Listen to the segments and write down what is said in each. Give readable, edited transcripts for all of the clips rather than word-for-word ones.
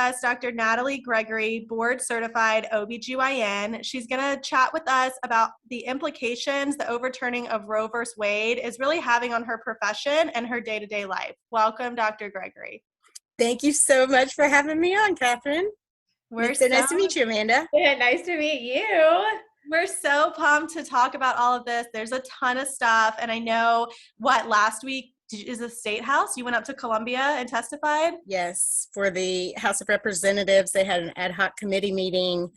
us Dr. Natalie Gregory, board certified OBGYN. She's going to chat with us about the implications the overturning of Roe versus Wade is really having on her profession and her day-to-day life. Welcome, Dr. Gregory. Thank you so much for having me on, Catherine. It's so nice to meet you, Amanda. Yeah, nice to meet you. We're so pumped to talk about all of this. There's a ton of stuff. And I know last week is the State House. You went up to Columbia and testified? Yes, for the House of Representatives. They had an ad hoc committee meeting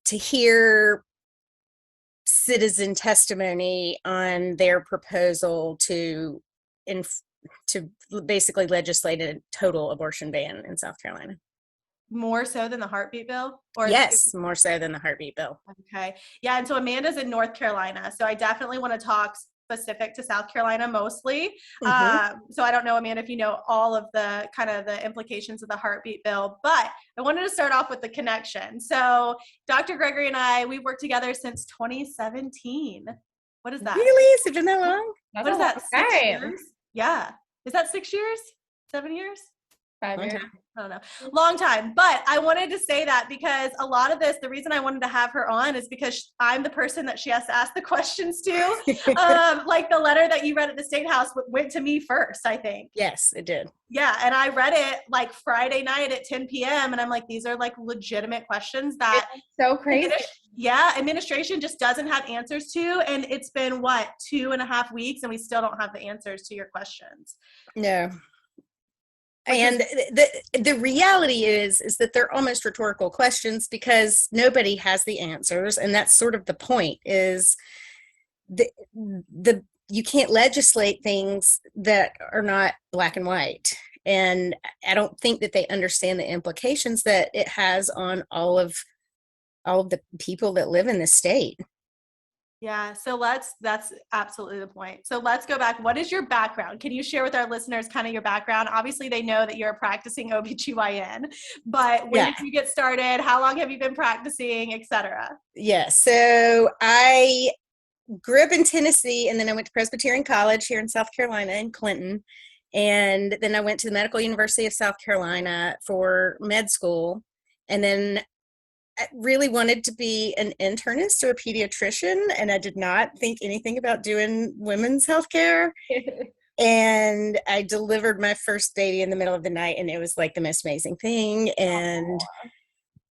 to hear citizen testimony on their proposal to basically legislate a total abortion ban in South Carolina. More so than the heartbeat bill? Or yes, more so than the heartbeat bill. Okay. Yeah, and so Amanda's in North Carolina, so I definitely want to talk specific to South Carolina mostly. So I don't know, Amanda, if you know all of the kind of the implications of the heartbeat bill, but I wanted to start off with the connection. So Dr. Gregory and I, we've worked together since 2017. What is that? Really? Has it been that long? What is that, 6 years? Yeah. Is that 6 years? 7 years? 5 years. I don't know. Long time. But I wanted to say that because a lot of this, the reason I wanted to have her on is because I'm the person that she has to ask the questions to. Like the letter that you read at the State House went to me first, I think. Yes, it did. Yeah. And I read it like Friday night at 10 p.m. And I'm like, these are like legitimate questions that it's so crazy. Administration just doesn't have answers to. And it's been 2.5 weeks and we still don't have the answers to your questions. No. And the reality is that they're almost rhetorical questions because nobody has the answers. And that's sort of the point is you can't legislate things that are not black and white. And I don't think that they understand the implications that it has on all of the people that live in the state. Yeah, so that's absolutely the point. So let's go back. What is your background? Can you share with our listeners kind of your background? Obviously, they know that you're a practicing OBGYN, but when did you get started? How long have you been practicing, et cetera? Yeah, so I grew up in Tennessee, and then I went to Presbyterian College here in South Carolina in Clinton. And then I went to the Medical University of South Carolina for med school. And then I really wanted to be an internist or a pediatrician, and I did not think anything about doing women's healthcare. And I delivered my first baby in the middle of the night, and it was like the most amazing thing. And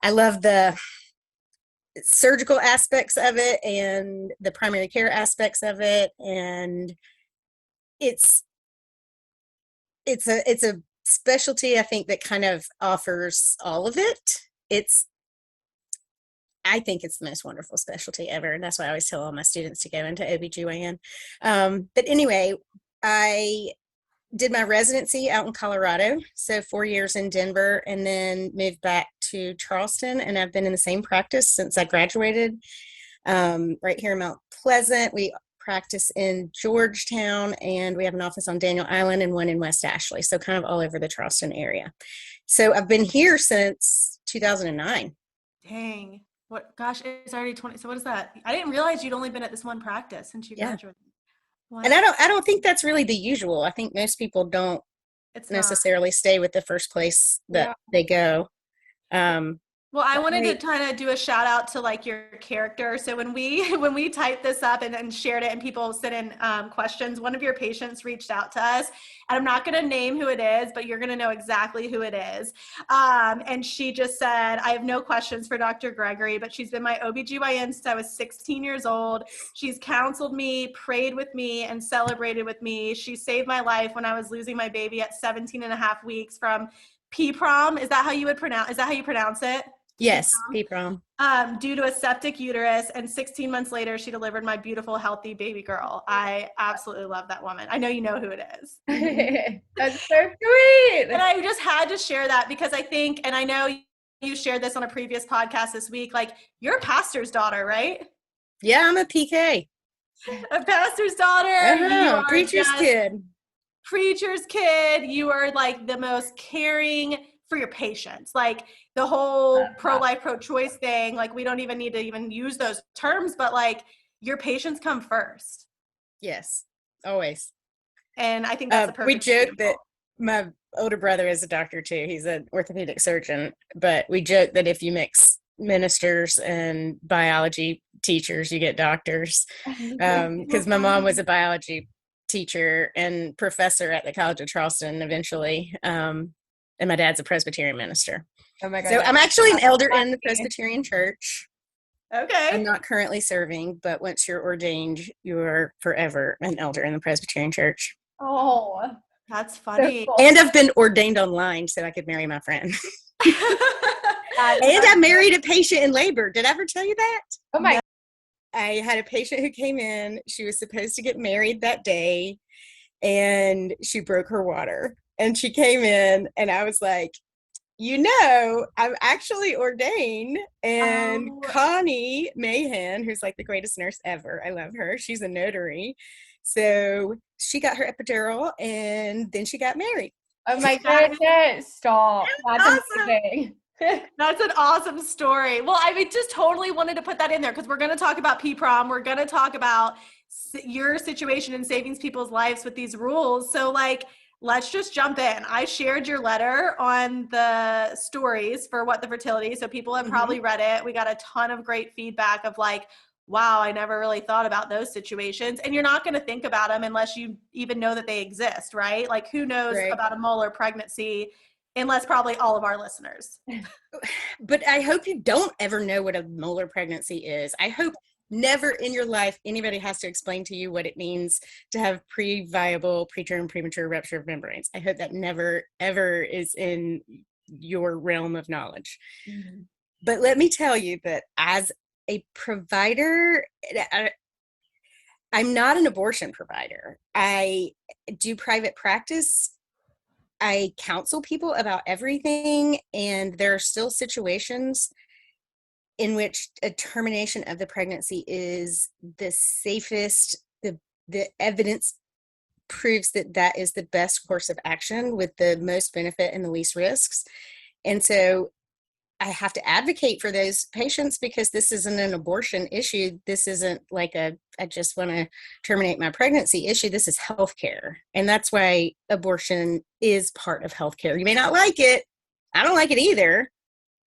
I love the surgical aspects of it and the primary care aspects of it. And it's a specialty, I think, that kind of offers all of it. I think it's the most wonderful specialty ever. And that's why I always tell all my students to go into OBGYN. But anyway, I did my residency out in Colorado. So 4 years in Denver, and then moved back to Charleston. And I've been in the same practice since I graduated, right here in Mount Pleasant. We practice in Georgetown, and we have an office on Daniel Island and one in West Ashley. So kind of all over the Charleston area. So I've been here since 2009. Dang. Gosh, it's already 20. So what is that? I didn't realize you'd only been at this one practice since you graduated. What? And I don't think that's really the usual. I think most people don't necessarily stay with the first place that they go. Well, I wanted to kind of do a shout out to like your character. So when we typed this up and shared it and people sent in questions, one of your patients reached out to us, and I'm not going to name who it is, but you're going to know exactly who it is. And she just said, I have no questions for Dr. Gregory, but she's been my OBGYN since I was 16 years old. She's counseled me, prayed with me, and celebrated with me. She saved my life when I was losing my baby at 17 and a half weeks from PPROM. Is that how you pronounce it? Yes, PPROM. Due to a septic uterus, and 16 months later, she delivered my beautiful, healthy baby girl. I absolutely love that woman. I know you know who it is. That's so sweet. And I just had to share that because I think, and I know you shared this on a previous podcast this week, like you're a pastor's daughter, right? Yeah, I'm a PK. A pastor's daughter. Uh-huh. Preacher's kid. Preacher's kid. You are like the most caring for your patients. Like the whole pro-life, pro-choice thing, like we don't even need to even use those terms, but like your patients come first. Yes, always. And I think that's a perfect we joke that older brother is a doctor too. He's an orthopedic surgeon, but we joke that if you mix ministers and biology teachers, you get doctors. Because my mom was a biology teacher and professor at the College of Charleston eventually. And my dad's a Presbyterian minister. Oh my God. So I'm actually an elder in the Presbyterian church. Okay. I'm not currently serving, but once you're ordained, you're forever an elder in the Presbyterian church. Oh, That's funny. cool. And I've been ordained online so I could marry my friend. That's And I married a patient in labor. Did I ever tell you that? Oh my. I had a patient who came in. She was supposed to get married that day, and she broke her water. And she came in, and I was like, I'm actually ordained. And Connie Mahan, who's like the greatest nurse ever, I love her. She's a notary. So she got her epidural, and then she got married. Oh my goodness. Stop. That's awesome. amazing. That's an awesome story. Well, I mean, just totally wanted to put that in there because we're going to talk about PPROM. We're going to talk about your situation in saving people's lives with these rules. So like, let's just jump in. I shared your letter on the stories for What the Fertility. So people have probably read it. We got a ton of great feedback of like, wow, I never really thought about those situations. And you're not going to think about them unless you even know that they exist, right? Like who knows about a molar pregnancy unless probably all of our listeners. But I hope you don't ever know what a molar pregnancy is. I hope never in your life anybody has to explain to you what it means to have pre-viable, preterm, premature rupture of membranes. I hope that never, ever is in your realm of knowledge. Mm-hmm. But let me tell you that as a provider, I'm not an abortion provider. I do private practice. I counsel people about everything, and there are still situations in which a termination of the pregnancy is the safest. The evidence proves that that is the best course of action with the most benefit and the least risks. And so I have to advocate for those patients because this isn't an abortion issue. This isn't like I just want to terminate my pregnancy issue. This is healthcare. And that's why abortion is part of healthcare. You may not like it. I don't like it either,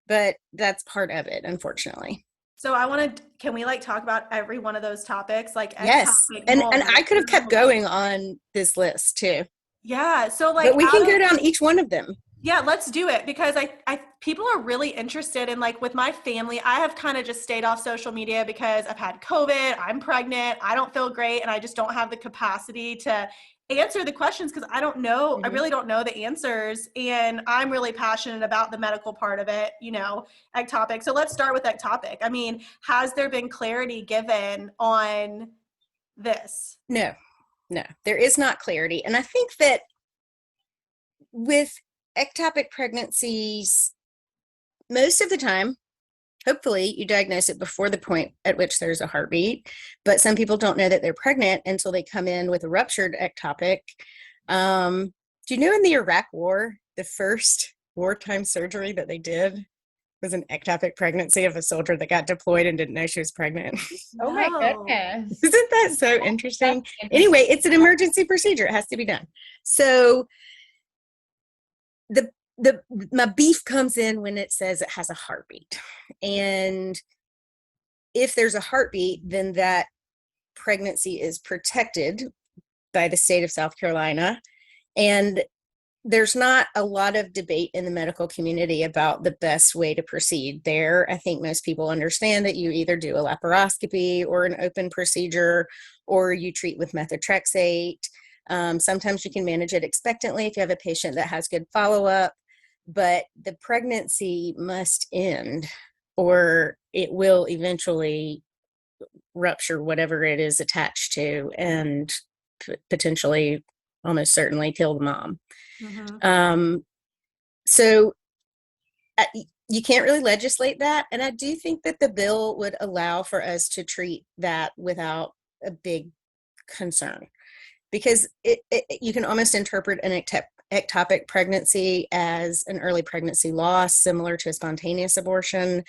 but that's part of it, unfortunately. So can we like talk about every one of those topics? Like, yes. And I could have kept going on this list too. Yeah. So like, but we can go down each one of them. Yeah, let's do it because I people are really interested in like with my family, I have kind of just stayed off social media because I've had COVID, I'm pregnant, I don't feel great, and I just don't have the capacity to answer the questions because I don't know, I really don't know the answers, and I'm really passionate about the medical part of it, ectopic. So let's start with ectopic. I mean, has there been clarity given on this? No, there is not clarity. And I think that with ectopic pregnancies, most of the time, hopefully you diagnose it before the point at which there's a heartbeat, but some people don't know that they're pregnant until they come in with a ruptured ectopic. Do you know in the Iraq War, the first wartime surgery that they did was an ectopic pregnancy of a soldier that got deployed and didn't know she was pregnant? Oh my goodness. Isn't that so interesting? Anyway, it's an emergency procedure. It has to be done. So my beef comes in when it says it has a heartbeat. And if there's a heartbeat, then that pregnancy is protected by the state of South Carolina. And there's not a lot of debate in the medical community about the best way to proceed there. I think most people understand that you either do a laparoscopy or an open procedure, or you treat with methotrexate. Sometimes you can manage it expectantly if you have a patient that has good follow-up, but the pregnancy must end or it will eventually rupture whatever it is attached to and potentially, almost certainly, kill the mom. Mm-hmm. So you can't really legislate that. And I do think that the bill would allow for us to treat that without a big concern. Because you can almost interpret an ectopic pregnancy as an early pregnancy loss, similar to a spontaneous abortion.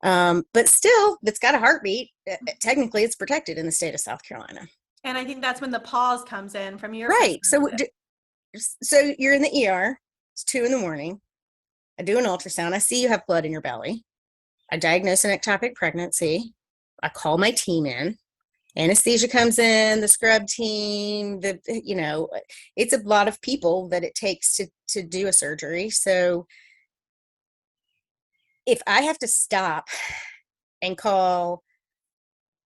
But still, it's got a heartbeat. Technically, it's protected in the state of South Carolina. And I think that's when the pause comes in from your right. So you're in the ER It's 2 a.m. I do an ultrasound. I see you have blood in your belly. I diagnose an ectopic pregnancy. I call my team in. Anesthesia comes in, the scrub team, it's a lot of people that it takes to do a surgery. So if I have to stop and call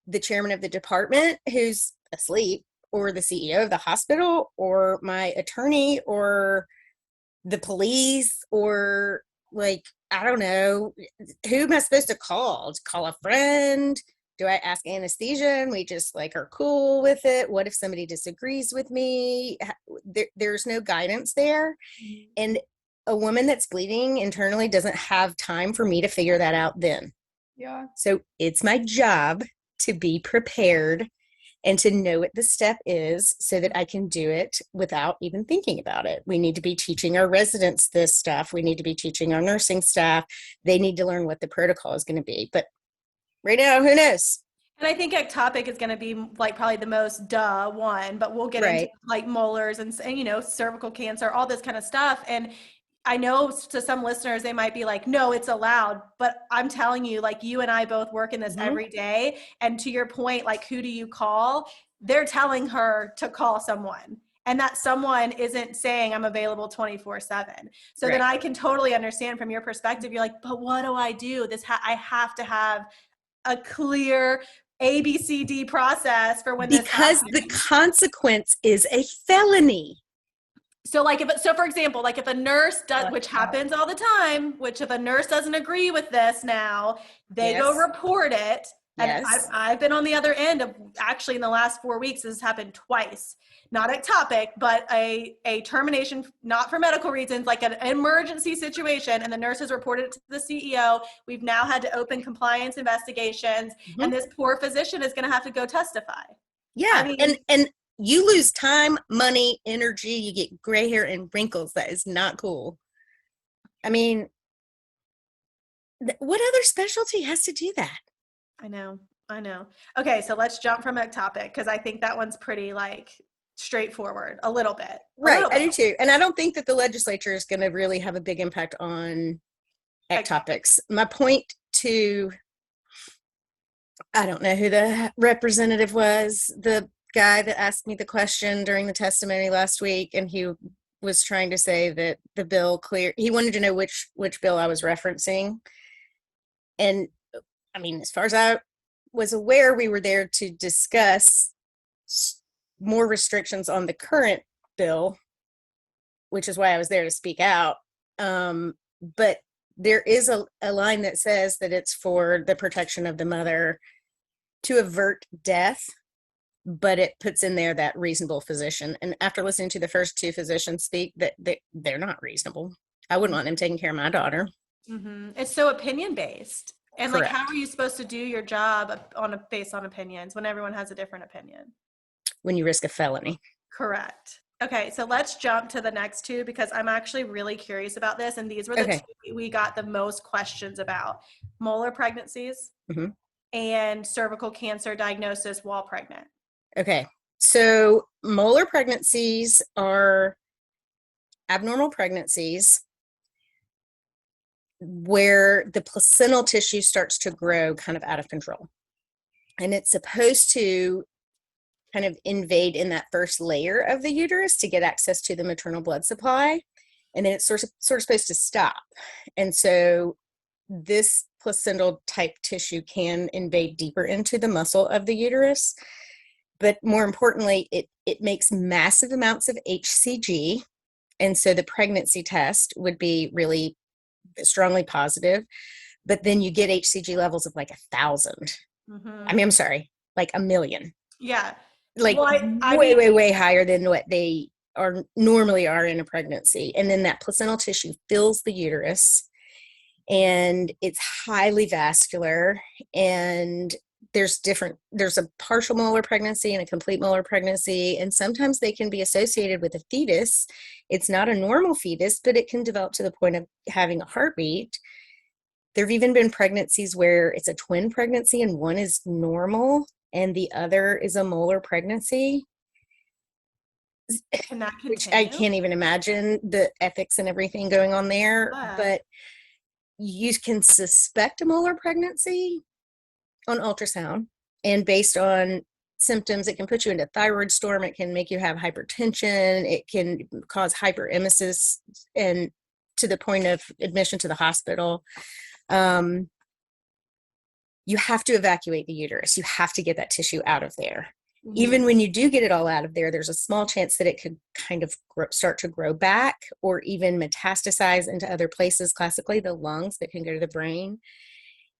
the chairman of the department who's asleep, or the CEO of the hospital, or my attorney, or the police, or I don't know, who am I supposed to call? Call a friend? Do I ask anesthesia and we just are cool with it? What if somebody disagrees with me? There's no guidance there. And a woman that's bleeding internally doesn't have time for me to figure that out then. Yeah. So it's my job to be prepared and to know what the step is so that I can do it without even thinking about it. We need to be teaching our residents this stuff. We need to be teaching our nursing staff. They need to learn what the protocol is going to be. But right now, who knows? And I think ectopic is going to be probably the most one, but we'll get into molars and cervical cancer, all this kind of stuff. And I know to some listeners, they might be like, no, it's allowed. But I'm telling you, you and I both work in this every day. And to your point, who do you call? They're telling her to call someone. And that someone isn't saying I'm available 24/7. So then I can totally understand from your perspective. You're like, but what do I do? I have to have a clear ABCD process for when this happens. Because the consequence is a felony. So for example, if a nurse does, which happens all the time, if a nurse doesn't agree with this now, they go report it. And I've been on the other end of, actually in the last 4 weeks, this has happened twice. Not ectopic, but a termination, not for medical reasons, an emergency situation. And the nurse has reported it to the CEO. We've now had to open compliance investigations. And this poor physician is going to have to go testify. Yeah. And you lose time, money, energy, you get gray hair and wrinkles. That is not cool. I mean, what other specialty has to do that? I know. Okay, so let's jump from ectopic, because I think that one's pretty straightforward a little bit. Right, I do too. And I don't think that the legislature is going to really have a big impact on ectopics. My point to, I don't know who the representative was, the guy that asked me the question during the testimony last week, and he was trying to say that the bill he wanted to know which bill I was referencing. And I mean, as far as I was aware, we were there to discuss more restrictions on the current bill, which is why I was there to speak out. But there is a line that says that it's for the protection of the mother to avert death, but it puts in there that reasonable physician. And after listening to the first two physicians speak, that they're not reasonable. I wouldn't want them taking care of my daughter. It's so opinion based. And Correct. How are you supposed to do your job based on opinions when everyone has a different opinion? When you risk a felony. Correct. Okay, so let's jump to the next two, because I'm actually really curious about this. And these were the two we got the most questions about: molar pregnancies and cervical cancer diagnosis while pregnant. Okay, so molar pregnancies are abnormal pregnancies where the placental tissue starts to grow kind of out of control. And it's supposed to kind of invade in that first layer of the uterus to get access to the maternal blood supply. And then it's sort of supposed to stop. And so this placental type tissue can invade deeper into the muscle of the uterus. But more importantly, it makes massive amounts of HCG. And so the pregnancy test would be really strongly positive. But then you get HCG levels of 1,000. I mean, I'm sorry, 1 million. Yeah. Way higher than what they normally are in a pregnancy. And then that placental tissue fills the uterus, and it's highly vascular. And there's a partial molar pregnancy and a complete molar pregnancy. And sometimes they can be associated with a fetus. It's not a normal fetus, but it can develop to the point of having a heartbeat. There have even been pregnancies where it's a twin pregnancy and one is normal and the other is a molar pregnancy. Can that which I continue? can't even imagine the ethics and everything going on there. Yeah. But you can suspect a molar pregnancy on ultrasound, and based on symptoms, it can put you into thyroid storm. It can make you have hypertension. It can cause hyperemesis and to the point of admission to the hospital. You have to evacuate the uterus. You have to get that tissue out of there. Mm-hmm. Even when you do get it all out of there, there's a small chance that it could kind of start to grow back or even metastasize into other places, classically the lungs, that can go to the brain.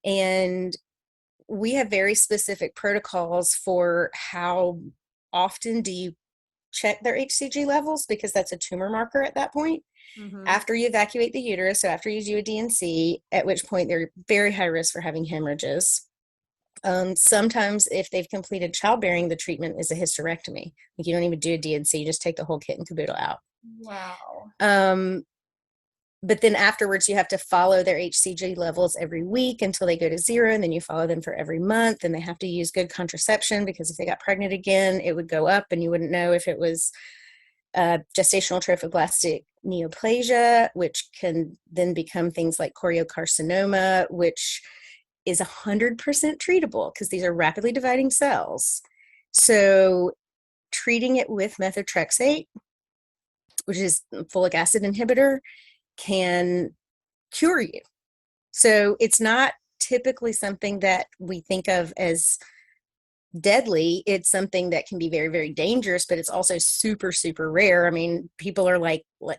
And we have very specific protocols for how often do you check their HCG levels, because that's a tumor marker at that point. Mm-hmm. After you evacuate the uterus, so after you do a DNC, at which point they're very high risk for having hemorrhages. Sometimes if they've completed childbearing, the treatment is a hysterectomy. Like, you don't even do a DNC, you just take the whole kit and caboodle out. Wow. But then afterwards, you have to follow their HCG levels every week until they go to 0, and then you follow them for every month, and they have to use good contraception, because if they got pregnant again, it would go up and you wouldn't know if it was gestational trophoblastic neoplasia, which can then become things like choriocarcinoma, which is 100% treatable because these are rapidly dividing cells. So treating it with methotrexate, which is a folic acid inhibitor, can cure you. So it's not typically something that we think of as deadly. It's something that can be very, very dangerous, but it's also super, super rare. I mean, people are like a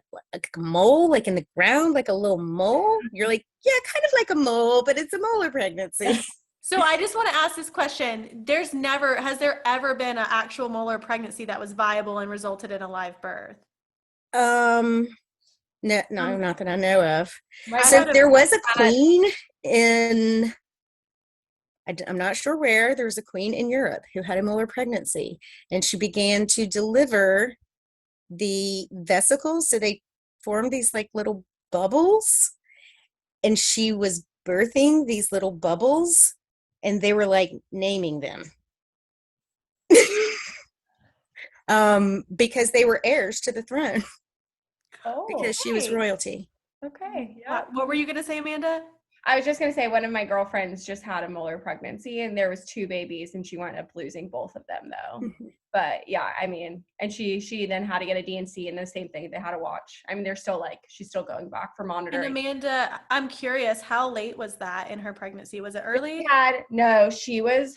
mole, like in the ground, like a little mole. You're like, yeah, kind of like a mole, but it's a molar pregnancy. So I just want to ask this question. Has there ever been an actual molar pregnancy that was viable and resulted in a live birth? No, not that I know of. So there was a queen in, I'm not sure where, there was a queen in Europe who had a molar pregnancy, and she began to deliver the vesicles. So they formed these like little bubbles, and she was birthing these little bubbles, and they were like naming them. Because they were heirs to the throne. Because she was royalty. Okay. Yeah. What were you going to say, Amanda? I was just going to say, one of my girlfriends just had a molar pregnancy, and there was 2 babies, and she wound up losing both of them though. Mm-hmm. But yeah, I mean, and she then had to get a DNC, and the same thing, they had to watch. I mean, they're still she's still going back for monitoring. And Amanda, I'm curious, how late was that in her pregnancy? Was it early? She was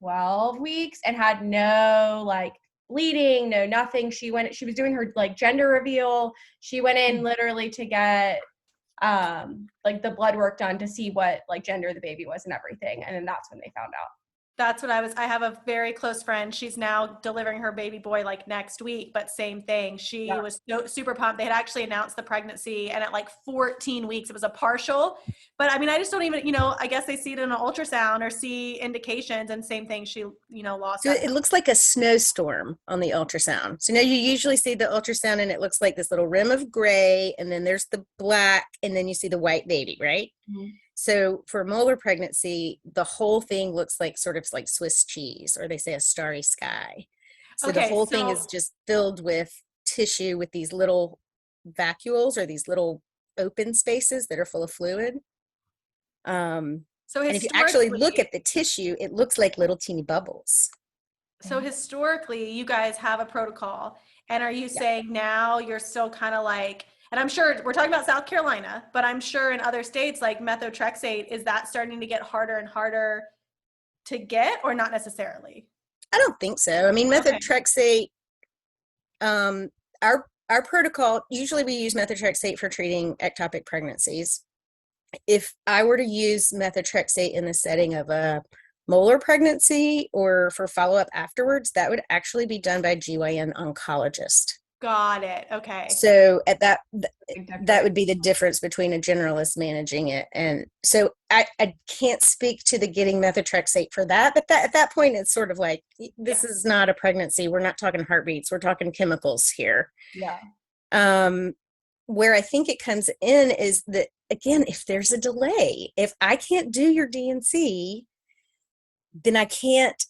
12 weeks and had no bleeding, no nothing. She was doing her gender reveal. She went in literally to get the blood work done to see what gender the baby was and everything, and then that's when they found out. That's what I have a very close friend. She's now delivering her baby boy next week, but same thing. She was super pumped. They had actually announced the pregnancy, and at 14 weeks, it was a partial. But I mean, I just don't even, I guess they see it in an ultrasound or see indications, and same thing. She, lost. So it looks like a snowstorm on the ultrasound. So now you usually see the ultrasound and it looks like this little rim of gray, and then there's the black, and then you see the white baby, right? Mm-hmm. So for molar pregnancy, the whole thing looks sort of like Swiss cheese, or they say a starry sky. So the whole thing is just filled with tissue with these little vacuoles, or these little open spaces that are full of fluid. And if you actually look at the tissue, it looks like little teeny bubbles. So historically, you guys have a protocol. And are you saying now you're still kind of and I'm sure we're talking about South Carolina, but I'm sure in other states like methotrexate, is that starting to get harder and harder to get, or not necessarily? I don't think so. I mean, methotrexate, our protocol, usually we use methotrexate for treating ectopic pregnancies. If I were to use methotrexate in the setting of a molar pregnancy or for follow-up afterwards, that would actually be done by a GYN oncologist. Got it. Okay. So at that would be the difference between a generalist managing it. And so I can't speak to the getting methotrexate for that, but at that point, it's sort of this is not a pregnancy. We're not talking heartbeats. We're talking chemicals here. Yeah. Where I think it comes in is that, again, if there's a delay, if I can't do your DNC, then I can't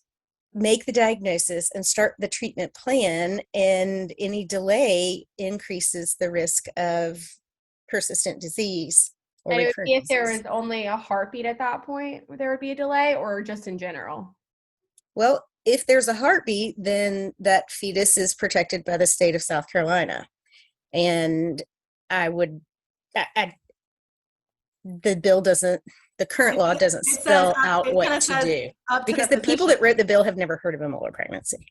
make the diagnosis and start the treatment plan, and any delay increases the risk of persistent disease or And it would recurrent be if there disease. was only a heartbeat at that point, there would be a delay, or just in general? Well, if there's a heartbeat, then that fetus is protected by the state of South Carolina. And I would, the bill doesn't, the current law doesn't It says, spell out it kind what of to says do, up to because the the people physician. that wrote the bill have never heard of a molar pregnancy.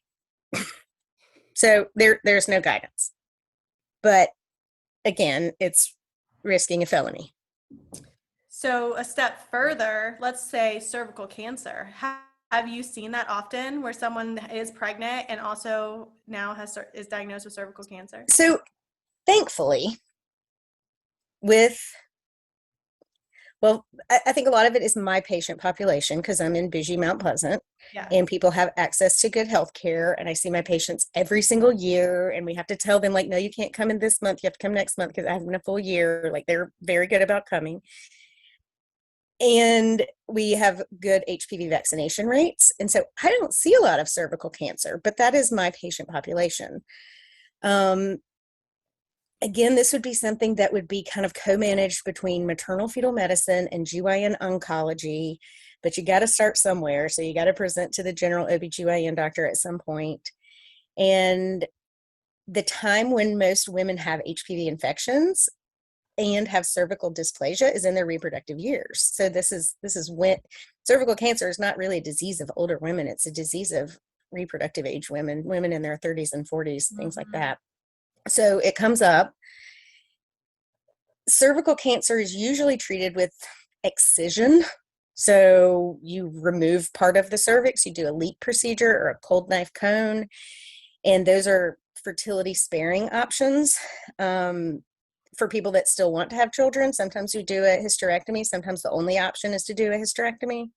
So there's no guidance. But again, it's risking a felony. So a step further, let's say cervical cancer. Have you seen that often, where someone is pregnant and also now is diagnosed with cervical cancer? So thankfully, well, I think a lot of it is my patient population, because I'm in Bougie, Mount Pleasant, Yeah. and people have access to good health care. And I see my patients every single year, and we have to tell them, like, no, you can't come in this month. You have to come next month, because I have been a full year. Like, they're very good about coming. And we have good HPV vaccination rates. And so I don't see a lot of cervical cancer, but that is my patient population. Again, this would be something that would be kind of co-managed between maternal fetal medicine and GYN oncology, but you got to start somewhere. So you got to present to the general OBGYN doctor at some point. And the time when most women have HPV infections and have cervical dysplasia is in their reproductive years. So this is when cervical cancer is not really a disease of older women. It's a disease of reproductive age women in their 30s and 40s, things like that. So it comes up. Cervical cancer is usually treated with excision. So you remove part of the cervix, you do a LEEP procedure or a cold knife cone, and those are fertility sparing options. For people that still want to have children, sometimes we do a hysterectomy. Sometimes the only option is to do a hysterectomy.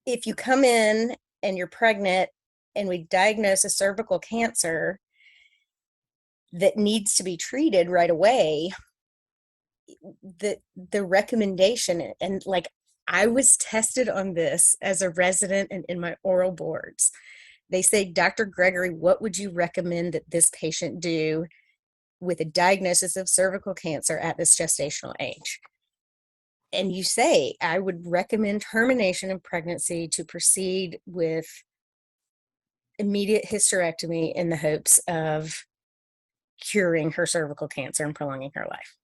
If you come in and you're pregnant and we diagnose a cervical cancer that needs to be treated right away, the recommendation, and like, I was tested on this as a resident and in my oral boards. They say, Dr. Gregory, what would you recommend that this patient do with a diagnosis of cervical cancer at this gestational age? And you say, I would recommend termination of pregnancy to proceed with immediate hysterectomy in the hopes of curing her cervical cancer and prolonging her life.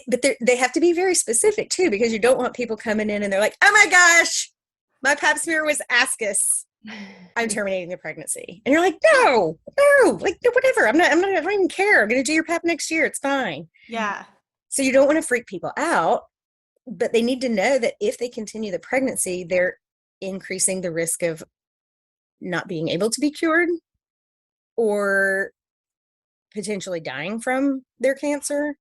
But they have to be very specific too, because you don't want people coming in and they're like, oh my gosh, my pap smear was ascus, I'm terminating the pregnancy. And you're like, no, like, whatever. I don't even care. I'm going to do your pap next year. It's fine. Yeah. So you don't want to freak people out, but they need to know that if they continue the pregnancy, they're increasing the risk of not being able to be cured or potentially dying from their cancer.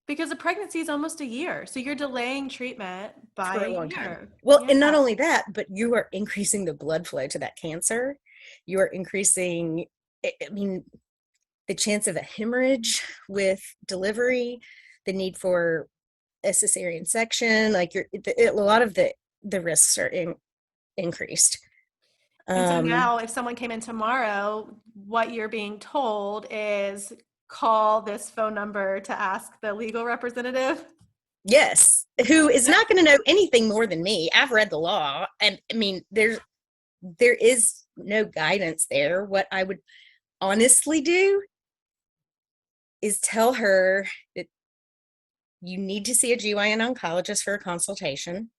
Because a pregnancy is almost a year. So you're delaying treatment by for a a long year. time. Well, Yeah. and not only that, but you are increasing the blood flow to that cancer. You are increasing, I mean, the chance of a hemorrhage with delivery, the need for a cesarean section, like a lot of the risks are increased. And so now if someone came in tomorrow, what you're being told is call this phone number to ask the legal representative. Yes, who is not going to know anything more than me. I've read the law, and I mean, there is no guidance there. What I would honestly do is tell her that you need to see a GYN oncologist for a consultation.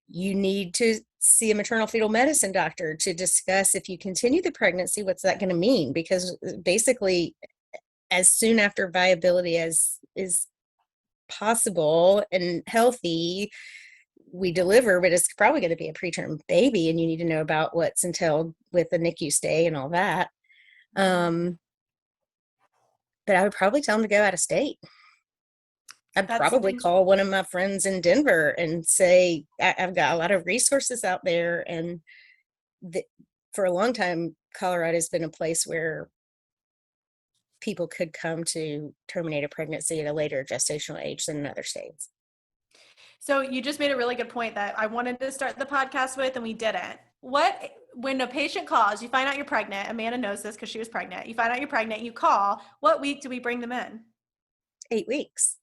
You need to see a maternal fetal medicine doctor to discuss, if you continue the pregnancy, what's that going to mean? Because basically, as soon after viability as is possible and healthy, we deliver, but it's probably going to be a preterm baby, and you need to know about what's entailed with the NICU stay and all that. But I would probably tell them to go out of state. I'd probably call one of my friends in Denver and say, I've got a lot of resources out there. And for a long time, Colorado's been a place where people could come to terminate a pregnancy at a later gestational age than in other states. So you just made a really good point that I wanted to start the podcast with, and we didn't. When a patient calls, you find out you're pregnant. Amanda knows this because she was pregnant. You find out you're pregnant, you call. What week do we bring them in? 8 weeks.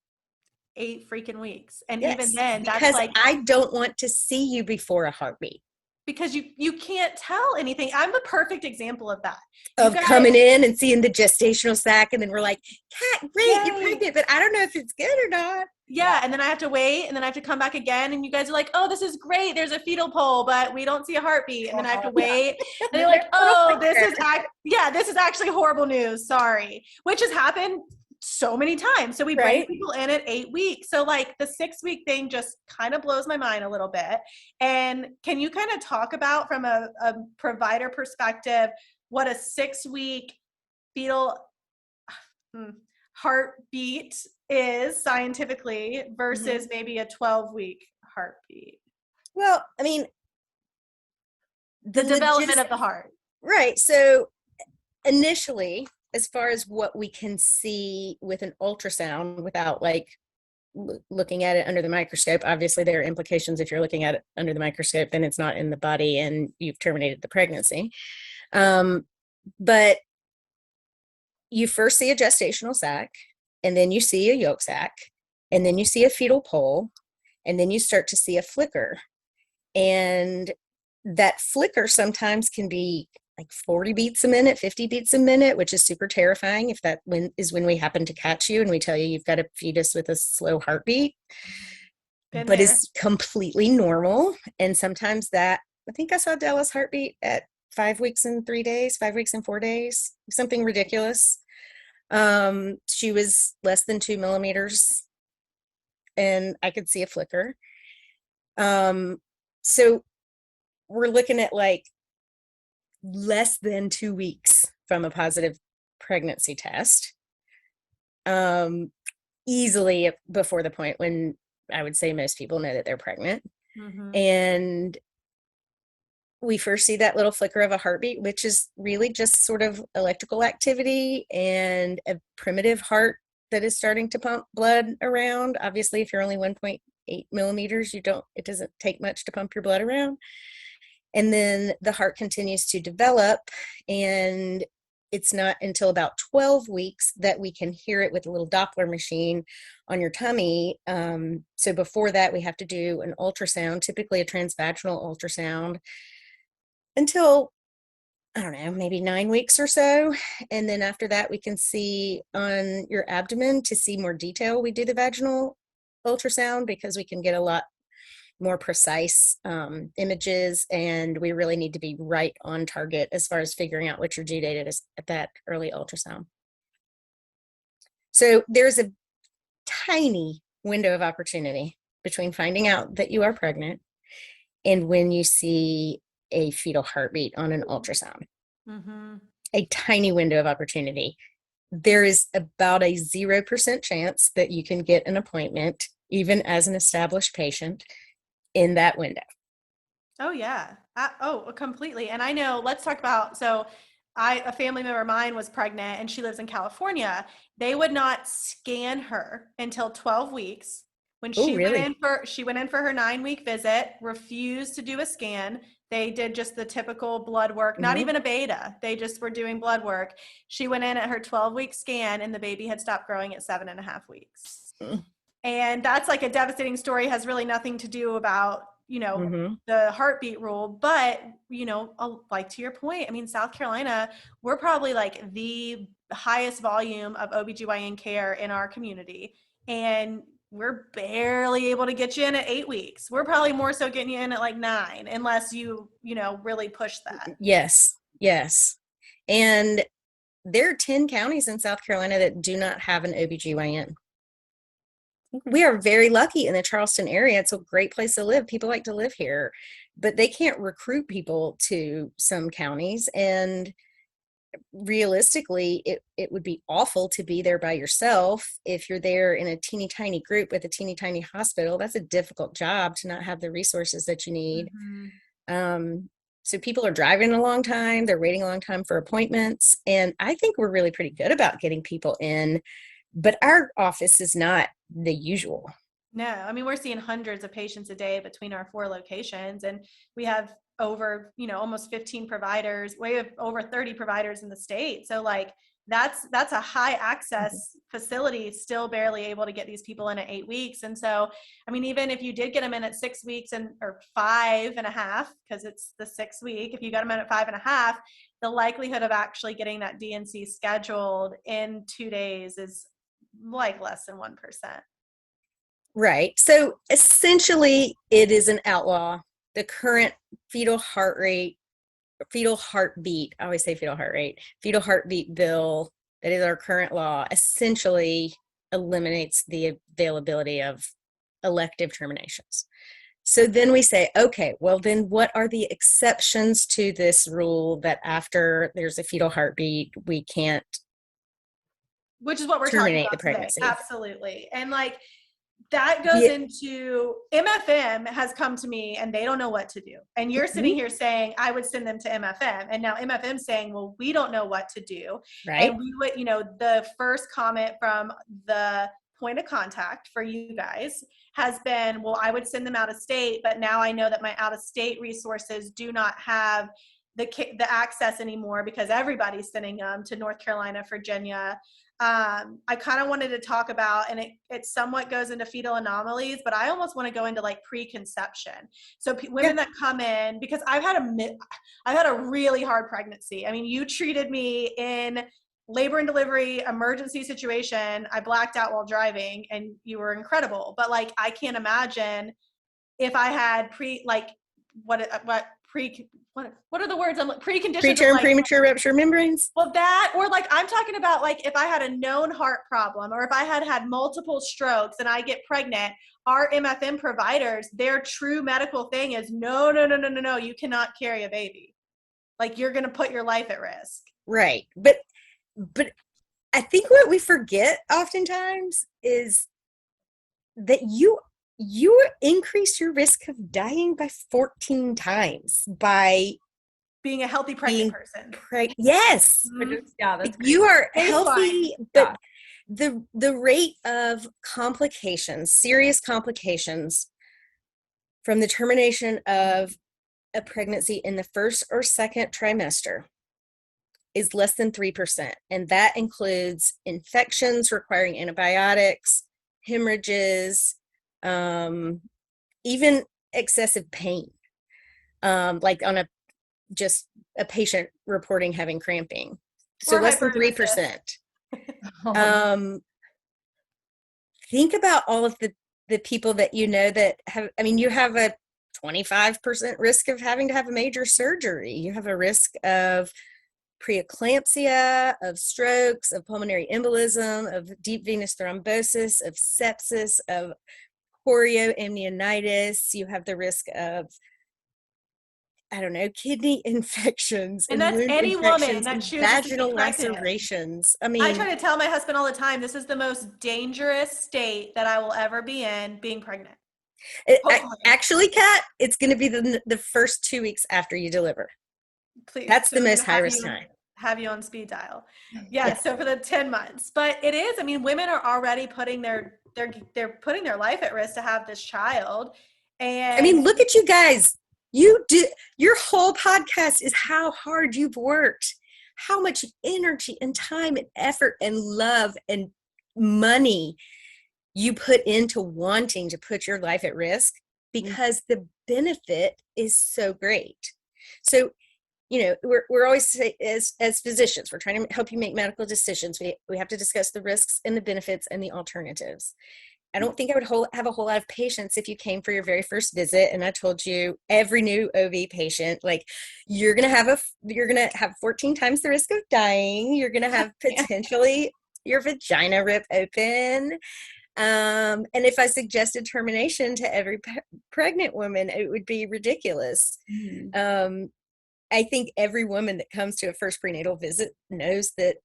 8 freaking weeks. And Yes, even then, that's because like, I don't want to see you before a heartbeat. because you can't tell anything. I'm the perfect example of that. Of coming in and seeing the gestational sac, and then we're like, Kat, great, Yay. you're pregnant, but I don't know if it's good or not. Yeah, and then I have to wait, and then I have to come back again, and you guys are like, oh, this is great. There's a fetal pole, but we don't see a heartbeat. And then I have to wait. And they're like, oh, this is actually horrible news. Sorry. Which has happened so many times. So we bring people in at 8 weeks. So like the 6-week thing just kind of blows my mind a little bit. And can you kind of talk about, from a provider perspective, what a 6-week fetal heartbeat is scientifically versus maybe a 12-week heartbeat? Well, I mean, the development of the heart. Right. So initially, as far as what we can see with an ultrasound without like looking at it under the microscope, obviously there are implications. If you're looking at it under the microscope, then it's not in the body and you've terminated the pregnancy. But you first see a gestational sac, and then you see a yolk sac, and then you see a fetal pole, and then you start to see a flicker. And that flicker sometimes can be like 40 beats a minute, 50 beats a minute, which is super terrifying if that is when we happen to catch you and we tell you you've got a fetus with a slow heartbeat. But it's completely normal. And sometimes that, I think I saw Della's heartbeat at 5 weeks and 3 days, 5 weeks and 4 days, something ridiculous. She was less than 2 millimeters and I could see a flicker. So we're looking at like less than 2 weeks from a positive pregnancy test. Easily before the point when I would say most people know that they're pregnant. And we first see that little flicker of a heartbeat, which is really just sort of electrical activity and a primitive heart that is starting to pump blood around. Obviously, if you're only 1.8 millimeters, it doesn't take much to pump your blood around. And then the heart continues to develop, and it's not until about 12 weeks that we can hear it with a little Doppler machine on your tummy. So before that, we have to do an ultrasound, typically a transvaginal ultrasound, until, I don't know, maybe 9 weeks or so. And then after that, we can see on your abdomen to see more detail. We do the vaginal ultrasound because we can get a lot more precise images, and we really need to be right on target as far as figuring out what your due date is at that early ultrasound. So there's a tiny window of opportunity between finding out that you are pregnant and when you see a fetal heartbeat on an ultrasound. A tiny window of opportunity. There is about a 0% chance that you can get an appointment, even as an established patient, in that window. Oh yeah. Completely. And I know, let's talk about, a family member of mine was pregnant and she lives in California. They would not scan her until 12 weeks. When she went in for her 9-week visit, refused to do a scan. They did just the typical blood work, not even a beta. They just were doing blood work. She went in at her 12-week scan and the baby had stopped growing at 7.5 weeks. And that's like a devastating story, has really nothing to do about, the heartbeat rule. But, like to your point, I mean, South Carolina, we're probably like the highest volume of OBGYN care in our community. And we're barely able to get you in at 8 weeks. We're probably more so getting you in at like 9, unless you really push that. Yes. And there are 10 counties in South Carolina that do not have an OBGYN. We are very lucky in the Charleston area. It's a great place to live. People like to live here, but they can't recruit people to some counties. And realistically, it would be awful to be there by yourself. If you're there in a teeny tiny group with a teeny tiny hospital, that's a difficult job to not have the resources that you need. So people are driving a long time. They're waiting a long time for appointments. And I think we're really pretty good about getting people in, but our office is not the usual. No, I mean, we're seeing hundreds of patients a day between our 4 locations, and we have over, almost 15 providers. We have over 30 providers in the state. So like that's a high access facility, still barely able to get these people in at 8 weeks. And so, I mean, even if you did get them in at 6 weeks or 5.5, because it's the 6th week, if you got them in at 5.5, the likelihood of actually getting that DNC scheduled in 2 days is like less than 1%. Right. So essentially it is an outlaw. The current fetal heartbeat, I always say fetal heartbeat bill that is our current law essentially eliminates the availability of elective terminations. So then we say, okay, well then what are the exceptions to this rule that after there's a fetal heartbeat, we can't which is what we're talking terminate about the pregnancy? today. Absolutely. And like that goes into MFM has come to me and they don't know what to do. And you're sitting here saying I would send them to MFM. And now MFM saying, well, we don't know what to do. Right. And we would, the first comment from the point of contact for you guys has been, well, I would send them out of state, but now I know that my out of state resources do not have the access anymore because everybody's sending them to North Carolina, Virginia. I kind of wanted to talk about, and it somewhat goes into fetal anomalies, but I almost want to go into like preconception. So women that come in, because I've had a really hard pregnancy. I mean, you treated me in labor and delivery emergency situation. I blacked out while driving and you were incredible. But like, I can't imagine if I had what are the words? I'm like preconditions. Preterm like, premature rupture membranes. Well, that, or like I'm talking about like if I had a known heart problem or if I had multiple strokes and I get pregnant, our MFM providers, their true medical thing is no, you cannot carry a baby. Like you're going to put your life at risk. Right. But I think what we forget oftentimes is that you increase your risk of dying by 14 times by being a healthy pregnant person. Yes. Mm-hmm. Yeah, that's you are baseline. Healthy, but the rate of complications, serious complications from the termination of a pregnancy in the first or second trimester is less than 3%. And that includes infections requiring antibiotics, hemorrhages, even excessive pain, like on just a patient reporting having cramping. So less than 3%. Think about all of the people that you know that have, I mean, you have a 25% risk of having to have a major surgery. You have a risk of preeclampsia, of strokes, of pulmonary embolism, of deep venous thrombosis, of sepsis, of chorioamnionitis. You have the risk of, I don't know, kidney infections and that's any woman that chooses vaginal to be pregnant. lacerations. I mean, I try to tell my husband all the time, this is the most dangerous state that I will ever be in, being pregnant. Actually, Kat, it's going to be the first 2 weeks after you deliver. Please. That's the most high risk time. Have you on speed dial. Yeah. So for the 10 months, but it is, I mean, women are already putting they're putting their life at risk to have this child. And I mean, look at you guys. Your whole podcast is how hard you've worked, how much energy and time and effort and love and money you put into wanting to put your life at risk because the benefit is so great. So, you know, we're always say, as physicians, we're trying to help you make medical decisions. We have to discuss the risks and the benefits and the alternatives. I don't think I would have a whole lot of patience if you came for your very first visit and I told you, every new OV patient, like, you're going to have 14 times the risk of dying. You're going to have potentially your vagina rip open. And if I suggested termination to every pregnant woman, it would be ridiculous. Mm-hmm. I think every woman that comes to a first prenatal visit knows that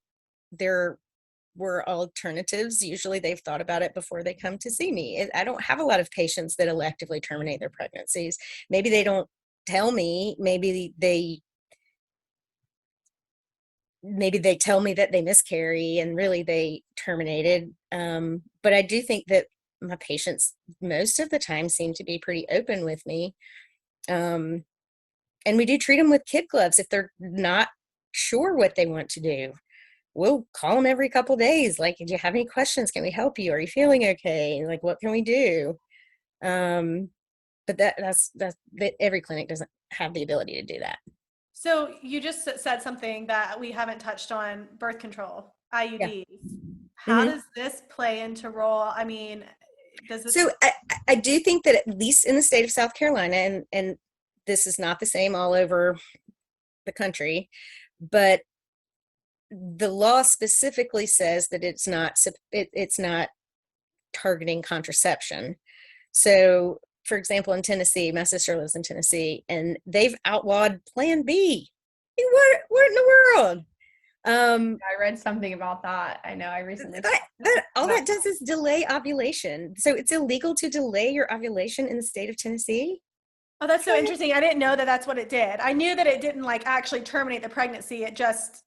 there were alternatives. Usually they've thought about it before they come to see me. I don't have a lot of patients that electively terminate their pregnancies. Maybe they don't tell me. Maybe they tell me that they miscarry and really they terminated. But I do think that my patients most of the time seem to be pretty open with me. And we do treat them with kid gloves if they're not sure what they want to do. We'll call them every couple days. Like, do you have any questions? Can we help you? Are you feeling okay? Like, what can we do? But that's every clinic doesn't have the ability to do that. So you just said something that we haven't touched on, birth control, IUDs. Yeah. How does this play into role? I mean, does this? So I do think that at least in the state of South Carolina, and this is not the same all over the country, but the law specifically says that it's not targeting contraception. So, for example, in Tennessee, my sister lives in Tennessee, and they've outlawed Plan B. What in the world? I read something about that. I know I recently. All that does is delay ovulation. So it's illegal to delay your ovulation in the state of Tennessee. Oh, that's so interesting. I didn't know that that's what it did. I knew that it didn't like actually terminate the pregnancy.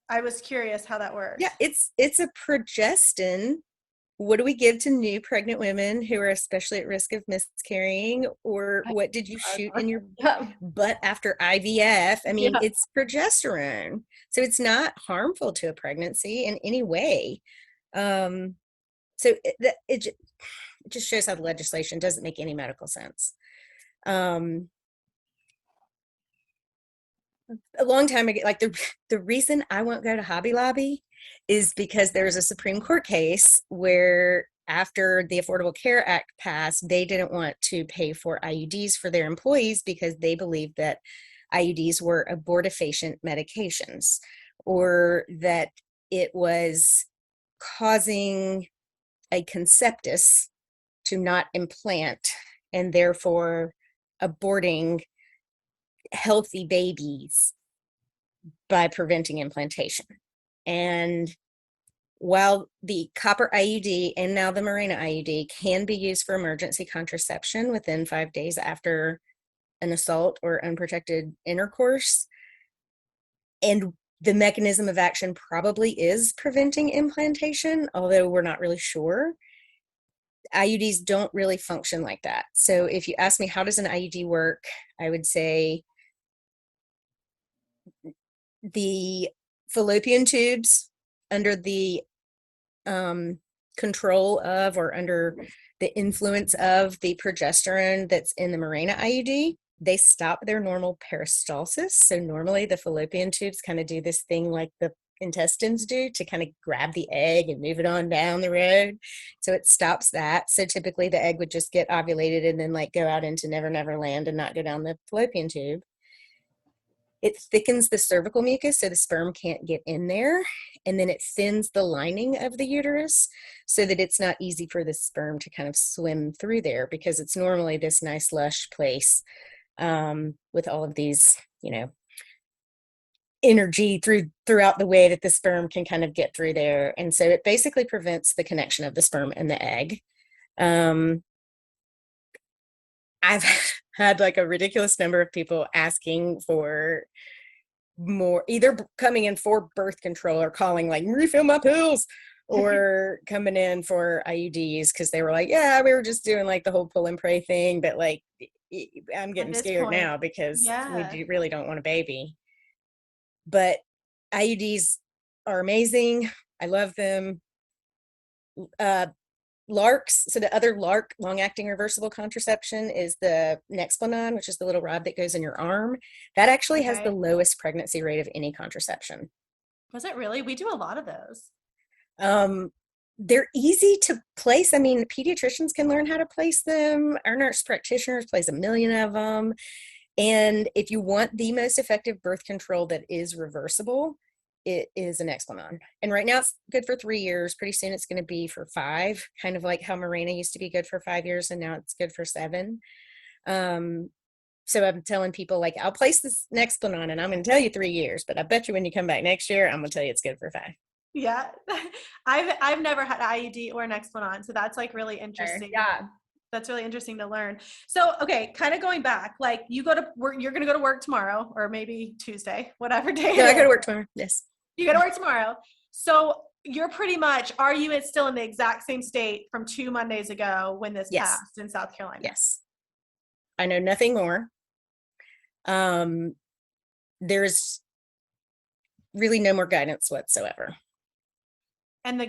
I was curious how that works. Yeah, it's a progestin. What do we give to new pregnant women who are especially at risk of miscarrying? Or what did you shoot in your butt after IVF? I mean, it's progesterone. So it's not harmful to a pregnancy in any way. So it just shows how the legislation doesn't make any medical sense. A long time ago, like the reason I won't go to Hobby Lobby is because there's a Supreme Court case where after the Affordable Care Act passed, they didn't want to pay for IUDs for their employees because they believed that IUDs were abortifacient medications, or that it was causing a conceptus to not implant and therefore aborting healthy babies by preventing implantation. And while the copper IUD and now the Mirena IUD can be used for emergency contraception within 5 days after an assault or unprotected intercourse, and the mechanism of action probably is preventing implantation, although we're not really sure, IUDs don't really function like that. So if you ask me, how does an IUD work? I would say the fallopian tubes under the control of, or under the influence of, the progesterone that's in the Mirena IUD, they stop their normal peristalsis. So normally the fallopian tubes kind of do this thing like the intestines do to kind of grab the egg and move it on down the road. So it stops that. So typically the egg would just get ovulated and then like go out into never, never land and not go down the fallopian tube. It thickens the cervical mucus so the sperm can't get in there. And then it thins the lining of the uterus so that it's not easy for the sperm to kind of swim through there, because it's normally this nice lush place with all of these, energy throughout the way that the sperm can kind of get through there. And so it basically prevents the connection of the sperm and the egg. I've had like a ridiculous number of people asking for more, either coming in for birth control or calling like, refill my pills, or coming in for IUDs because they were like, yeah, we were just doing like the whole pull and pray thing, but like I'm getting scared now because we really don't want a baby. But IUDs are amazing. I love them. LARCs, so the other LARC, long-acting reversible contraception, is the Nexplanon, which is the little rod that goes in your arm. That actually has the lowest pregnancy rate of any contraception. Was it really? We do a lot of those. They're easy to place. I mean, pediatricians can learn how to place them. Our nurse practitioners place a million of them. And if you want the most effective birth control that is reversible, it is an Nexplanon. And right now it's good for 3 years. Pretty soon it's going to be for 5, kind of like how Mirena used to be good for 5 years and now it's good for 7. So I'm telling people like, I'll place this Nexplanon and I'm going to tell you 3 years, but I bet you when you come back next year, I'm going to tell you it's good for 5. Yeah. I've never had IUD or Nexplanon. So that's like really interesting. Yeah. That's really interesting to learn. So, okay, kind of going back, like you go to work, you're going to go to work tomorrow or maybe Tuesday, whatever day. No, I go to work tomorrow. Yes. You go to work tomorrow. So you're pretty much, are you still in the exact same state from 2 Mondays ago when this Yes. passed in South Carolina? Yes. I know nothing more. There's really no more guidance whatsoever. And the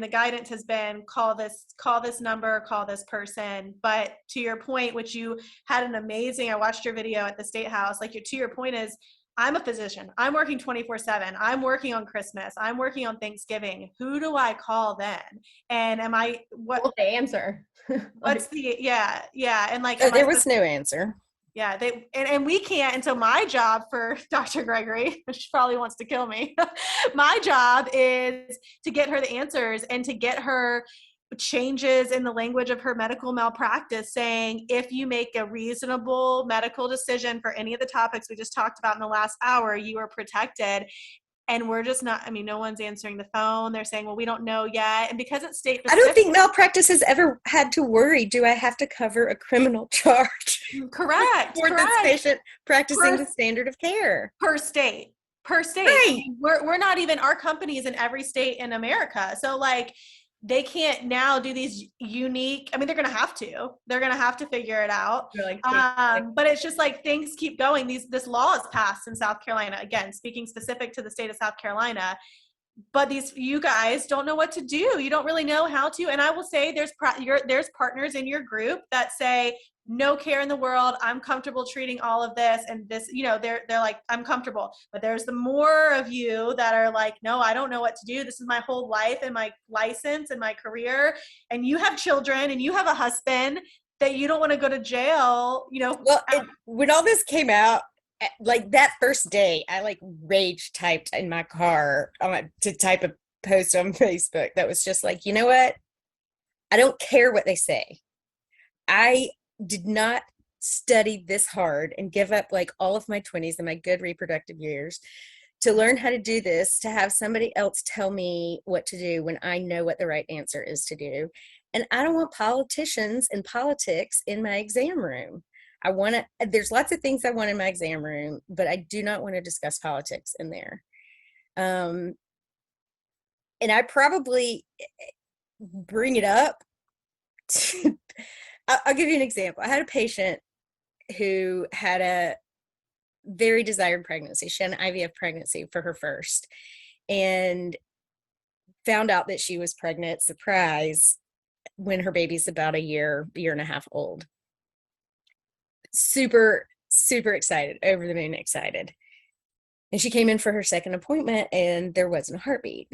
guidance has been call this number, call this person. But to your point, which you had an amazing, I watched your video at the State House, like to your point is, I'm a physician. I'm working 24/7. I'm working on Christmas. I'm working on Thanksgiving. Who do I call then? And What's the answer? What's the, yeah. And like, there was no answer. Yeah, and we can't. And so my job for Dr. Gregory, she probably wants to kill me. My job is to get her the answers and to get her changes in the language of her medical malpractice, saying if you make a reasonable medical decision for any of the topics we just talked about in the last hour, you are protected. And we're just not, I mean, no one's answering the phone. They're saying, well, we don't know yet. And because it's state specific. I don't think malpractice has ever had to worry, do I have to cover a criminal charge? Correct. For this patient practicing the standard of care. Per state. Right. I mean, we're not even, our company is in every state in America. So like, they can't now do these unique, I mean, they're going to have to figure it out. But it's just like things keep going. This law is passed in South Carolina, again, speaking specific to the state of South Carolina, but you guys don't know what to do. You don't really know how to. And I will say there's partners in your group that say, no care in the world. I'm comfortable treating all of this. And this, they're like, I'm comfortable. But there's the more of you that are like, no, I don't know what to do. This is my whole life and my license and my career. And you have children and you have a husband that you don't want to go to jail, Well, when all this came out, like that first day, I like rage typed in my car to type a post on Facebook that was just like, you know what? I don't care what they say. I did not study this hard and give up like all of my 20s and my good reproductive years to learn how to do this, to have somebody else tell me what to do when I know what the right answer is to do. And I don't want politicians and politics in my exam room. There's lots of things I want in my exam room, but I do not want to discuss politics in there. And I probably bring it up I'll give you an example. I had a patient who had a very desired pregnancy. She had an IVF pregnancy for her first and found out that she was pregnant, surprise, when her baby's about a year and a half old. Super, super excited, over the moon excited. And she came in for her second appointment and there wasn't a heartbeat.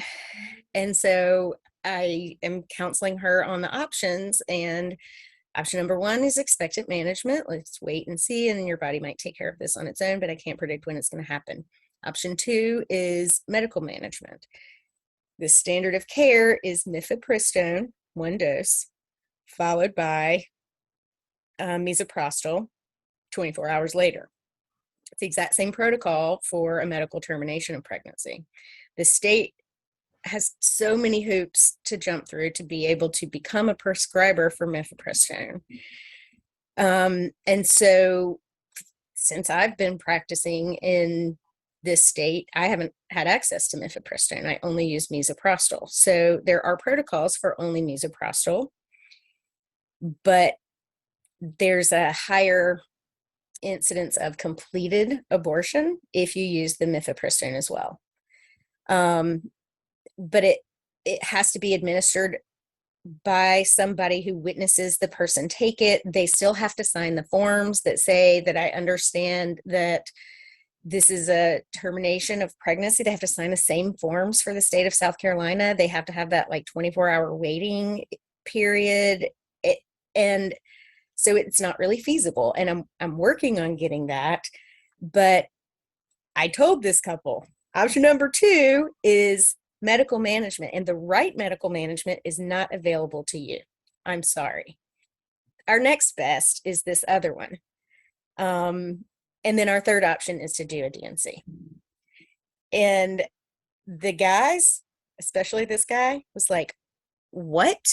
And so I am counseling her on the options, and option number one is expectant management. Let's wait and see, and your body might take care of this on its own, but I can't predict when it's going to happen. Option two is medical management. The standard of care is mifepristone, 1 dose, followed by misoprostol 24 hours later. It's the exact same protocol for a medical termination of pregnancy. The state has so many hoops to jump through to be able to become a prescriber for mifepristone. And so since I've been practicing in this state, I haven't had access to mifepristone. I only use misoprostol. So there are protocols for only misoprostol, but there's a higher incidence of completed abortion if you use the mifepristone as well. But it has to be administered by somebody who witnesses the person take it. They still have to sign the forms that say that I understand that this is a termination of pregnancy. They have to sign the same forms for the state of South Carolina. They have to have that like 24-hour waiting period. And so it's not really feasible. And I'm working on getting that. But I told this couple, option number two is medical management, and the right medical management is not available to you. I'm sorry. Our next best is this other one. And then our third option is to do a DNC. And the guys, especially this guy, was like, what?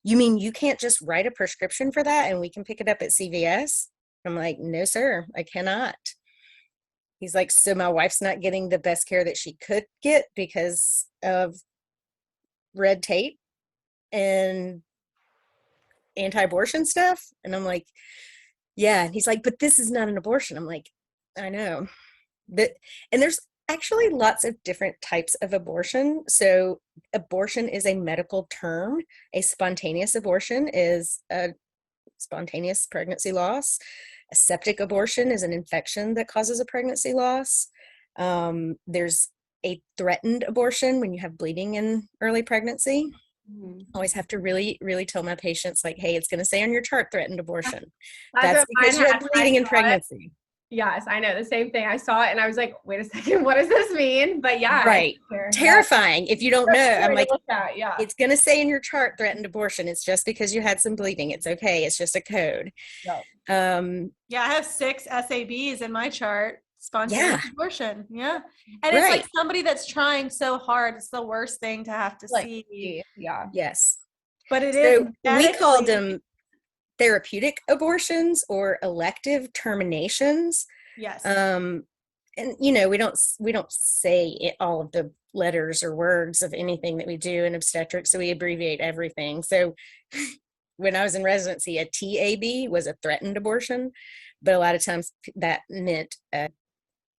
You mean you can't just write a prescription for that and we can pick it up at CVS? I'm like, no, sir, I cannot. He's like, so my wife's not getting the best care that she could get because of red tape and anti-abortion stuff. And I'm like, yeah. And he's like, but this is not an abortion. I'm like, I know that. And there's actually lots of different types of abortion. So abortion is a medical term. A spontaneous abortion is a spontaneous pregnancy loss. A septic abortion is an infection that causes a pregnancy loss. There's a threatened abortion when you have bleeding in early pregnancy. Always have to really, really tell my patients, like, hey, it's going to say on your chart threatened abortion. That's because you have bleeding in pregnancy. Yes, I know, the same thing. I saw it and I was like, wait a second, what does this mean? But yeah. Right. Terrifying. If you don't know, I'm like, yeah. It's going to say in your chart threatened abortion. It's just because you had some bleeding. It's okay. It's just a code. Yep. Yeah, I have 6 SABs in my chart. Spontaneous abortion. Yeah. And it's like somebody that's trying so hard. It's the worst thing to have to see. Yeah. Yes. But it is. We called them therapeutic abortions or elective terminations. Yes. And we don't say all of the letters or words of anything that we do in obstetrics, so we abbreviate everything. So when I was in residency, a TAB was a threatened abortion, but a lot of times that meant a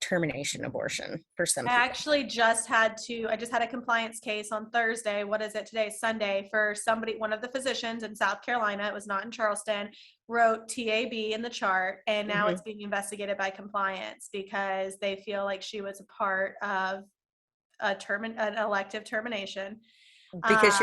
termination abortion for some people. I actually just had a compliance case on Thursday. What is it today? Sunday, for somebody, one of the physicians in South Carolina, it was not in Charleston, wrote TAB in the chart, and now it's being investigated by compliance because they feel like she was a part of an elective termination. Because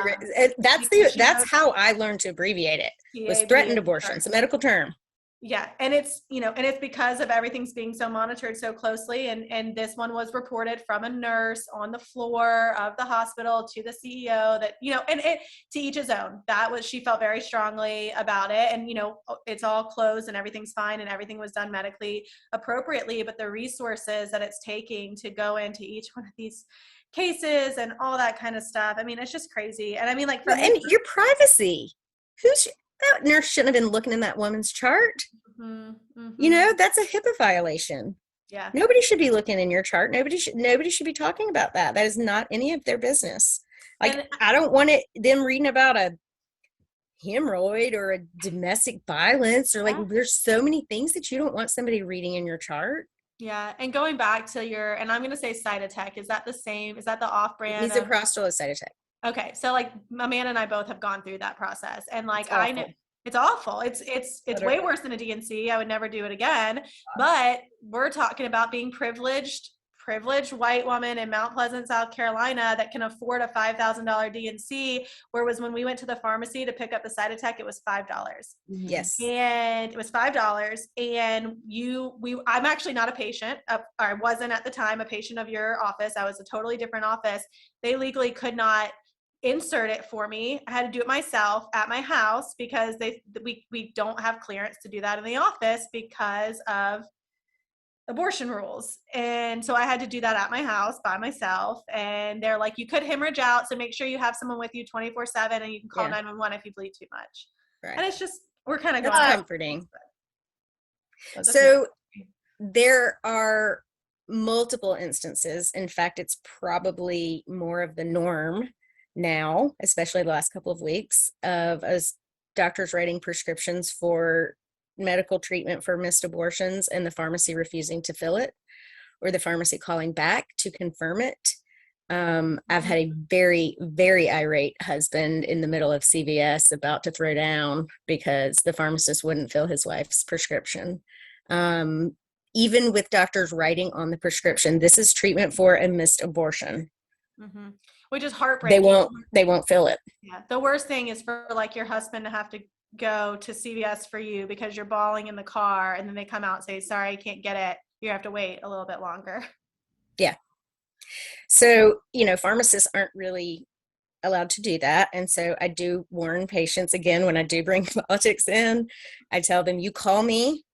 that's how I learned to abbreviate it. Was threatened abortion. It's a medical term. Yeah. And it's, and it's because of everything's being so monitored so closely. And this one was reported from a nurse on the floor of the hospital to the CEO that, and it, to each his own. She felt very strongly about it. And, it's all closed and everything's fine and everything was done medically appropriately. But the resources that it's taking to go into each one of these cases and all that kind of stuff, I mean, it's just crazy. And I mean, like, and your privacy. That nurse shouldn't have been looking in that woman's chart. That's a HIPAA violation. Yeah. Nobody should be looking in your chart. Nobody should be talking about that. That is not any of their business. Like, I don't want them reading about a hemorrhoid or a domestic violence or there's so many things that you don't want somebody reading in your chart. Yeah. And going back to and I'm going to say Cytotec, is that the same? Is that the off-brand? Misoprostol is Cytotec. Okay. So like Amanda and I both have gone through that process, and like, I know it's awful. It's way worse than a DNC. I would never do it again, but we're talking about being privileged white woman in Mount Pleasant, South Carolina that can afford a $5,000 DNC, whereas when we went to the pharmacy to pick up the Cytotec, it was $5. Yes. And it was $5. And I'm actually not a patient I wasn't at the time a patient of your office. I was a totally different office. They legally could not insert it for me. I had to do it myself at my house because we don't have clearance to do that in the office because of abortion rules. And so I had to do that at my house by myself. And they're like, you could hemorrhage out, so make sure you have someone with you 24/7 and you can call 911 if you bleed too much. Right. And it's just, we're kind of going comforting. So there are multiple instances. In fact, it's probably more of the norm now, especially the last couple of weeks, of us doctors writing prescriptions for medical treatment for missed abortions and the pharmacy refusing to fill it, or the pharmacy calling back to confirm it. I've had a very, very irate husband in the middle of CVS about to throw down because the pharmacist wouldn't fill his wife's prescription. Even with doctors writing on the prescription, this is treatment for a missed abortion. Which is heartbreaking. They won't fill it. Yeah. The worst thing is for like your husband to have to go to CVS for you because you're bawling in the car, and then they come out and say, sorry, I can't get it. You have to wait a little bit longer. Yeah. So, pharmacists aren't really allowed to do that. And so I do warn patients, again, when I do bring politics in, I tell them, you call me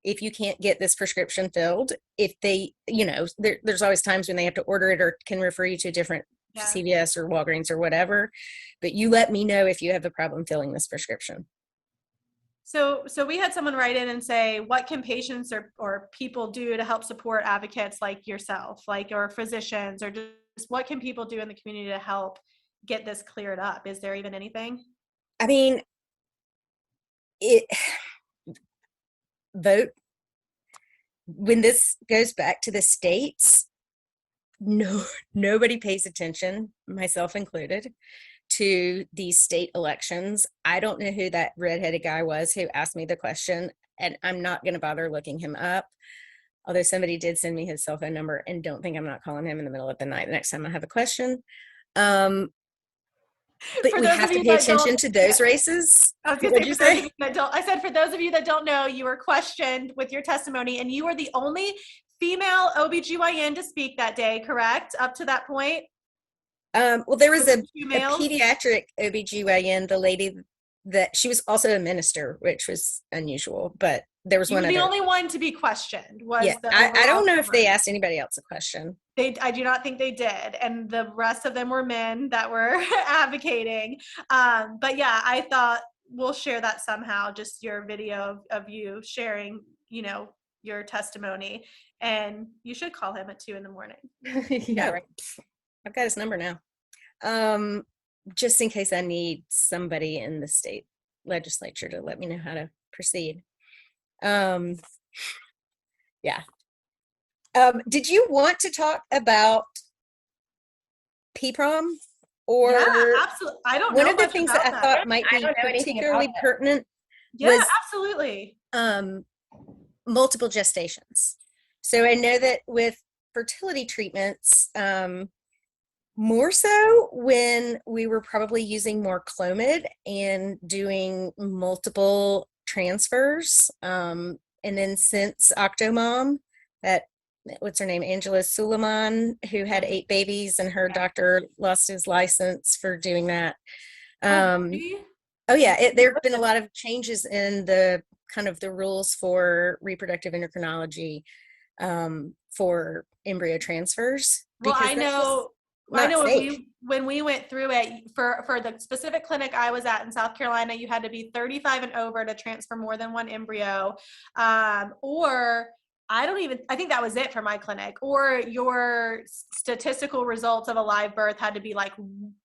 if you can't get this prescription filled. If they, there's always times when they have to order it or can refer you to a different CVS or Walgreens or whatever, but you let me know if you have a problem filling this prescription. So we had someone write in and say, what can patients or people do to help support advocates like yourself, or physicians, or just what can people do in the community to help get this cleared up? Is there even anything? I mean, it vote when this goes back to the states. No, nobody pays attention, myself included, to these state elections. I don't know who that redheaded guy was who asked me the question, and I'm not going to bother looking him up. Although somebody did send me his cell phone number, and don't think I'm not calling him in the middle of the night the next time I have a question. But we have to pay attention to those races. I was going to say, I said, for those of you that don't know, you were questioned with your testimony, and you were the only female OBGYN to speak that day, correct? Up to that point? Well, there was a pediatric OBGYN, the lady that she was also a minister, which was unusual, but there was one other. The only one to be questioned was I don't know if they asked anybody else a question. I do not think they did, and the rest of them were men that were advocating. But yeah, I thought we'll share that somehow, just your video of you sharing, your testimony, and you should call him at 2 a.m. Yeah, right. I've got his number now. Just in case I need somebody in the state legislature to let me know how to proceed. Yeah. Did you want to talk about PPROM? Or yeah, absolutely. I don't know. One of the things that I thought might be particularly pertinent was absolutely. Multiple gestations. So I know that with fertility treatments, more so when we were probably using more Clomid and doing multiple transfers. And then since Octomom, what's her name, Angela Suleiman, who had 8 babies, and her doctor lost his license for doing that. Oh yeah, there have been a lot of changes in the kind of the rules for reproductive endocrinology for embryo transfers. Well, I know when we went through it for the specific clinic I was at in South Carolina, you had to be 35 and over to transfer more than one embryo, or I think that was it for my clinic, or your statistical results of a live birth had to be like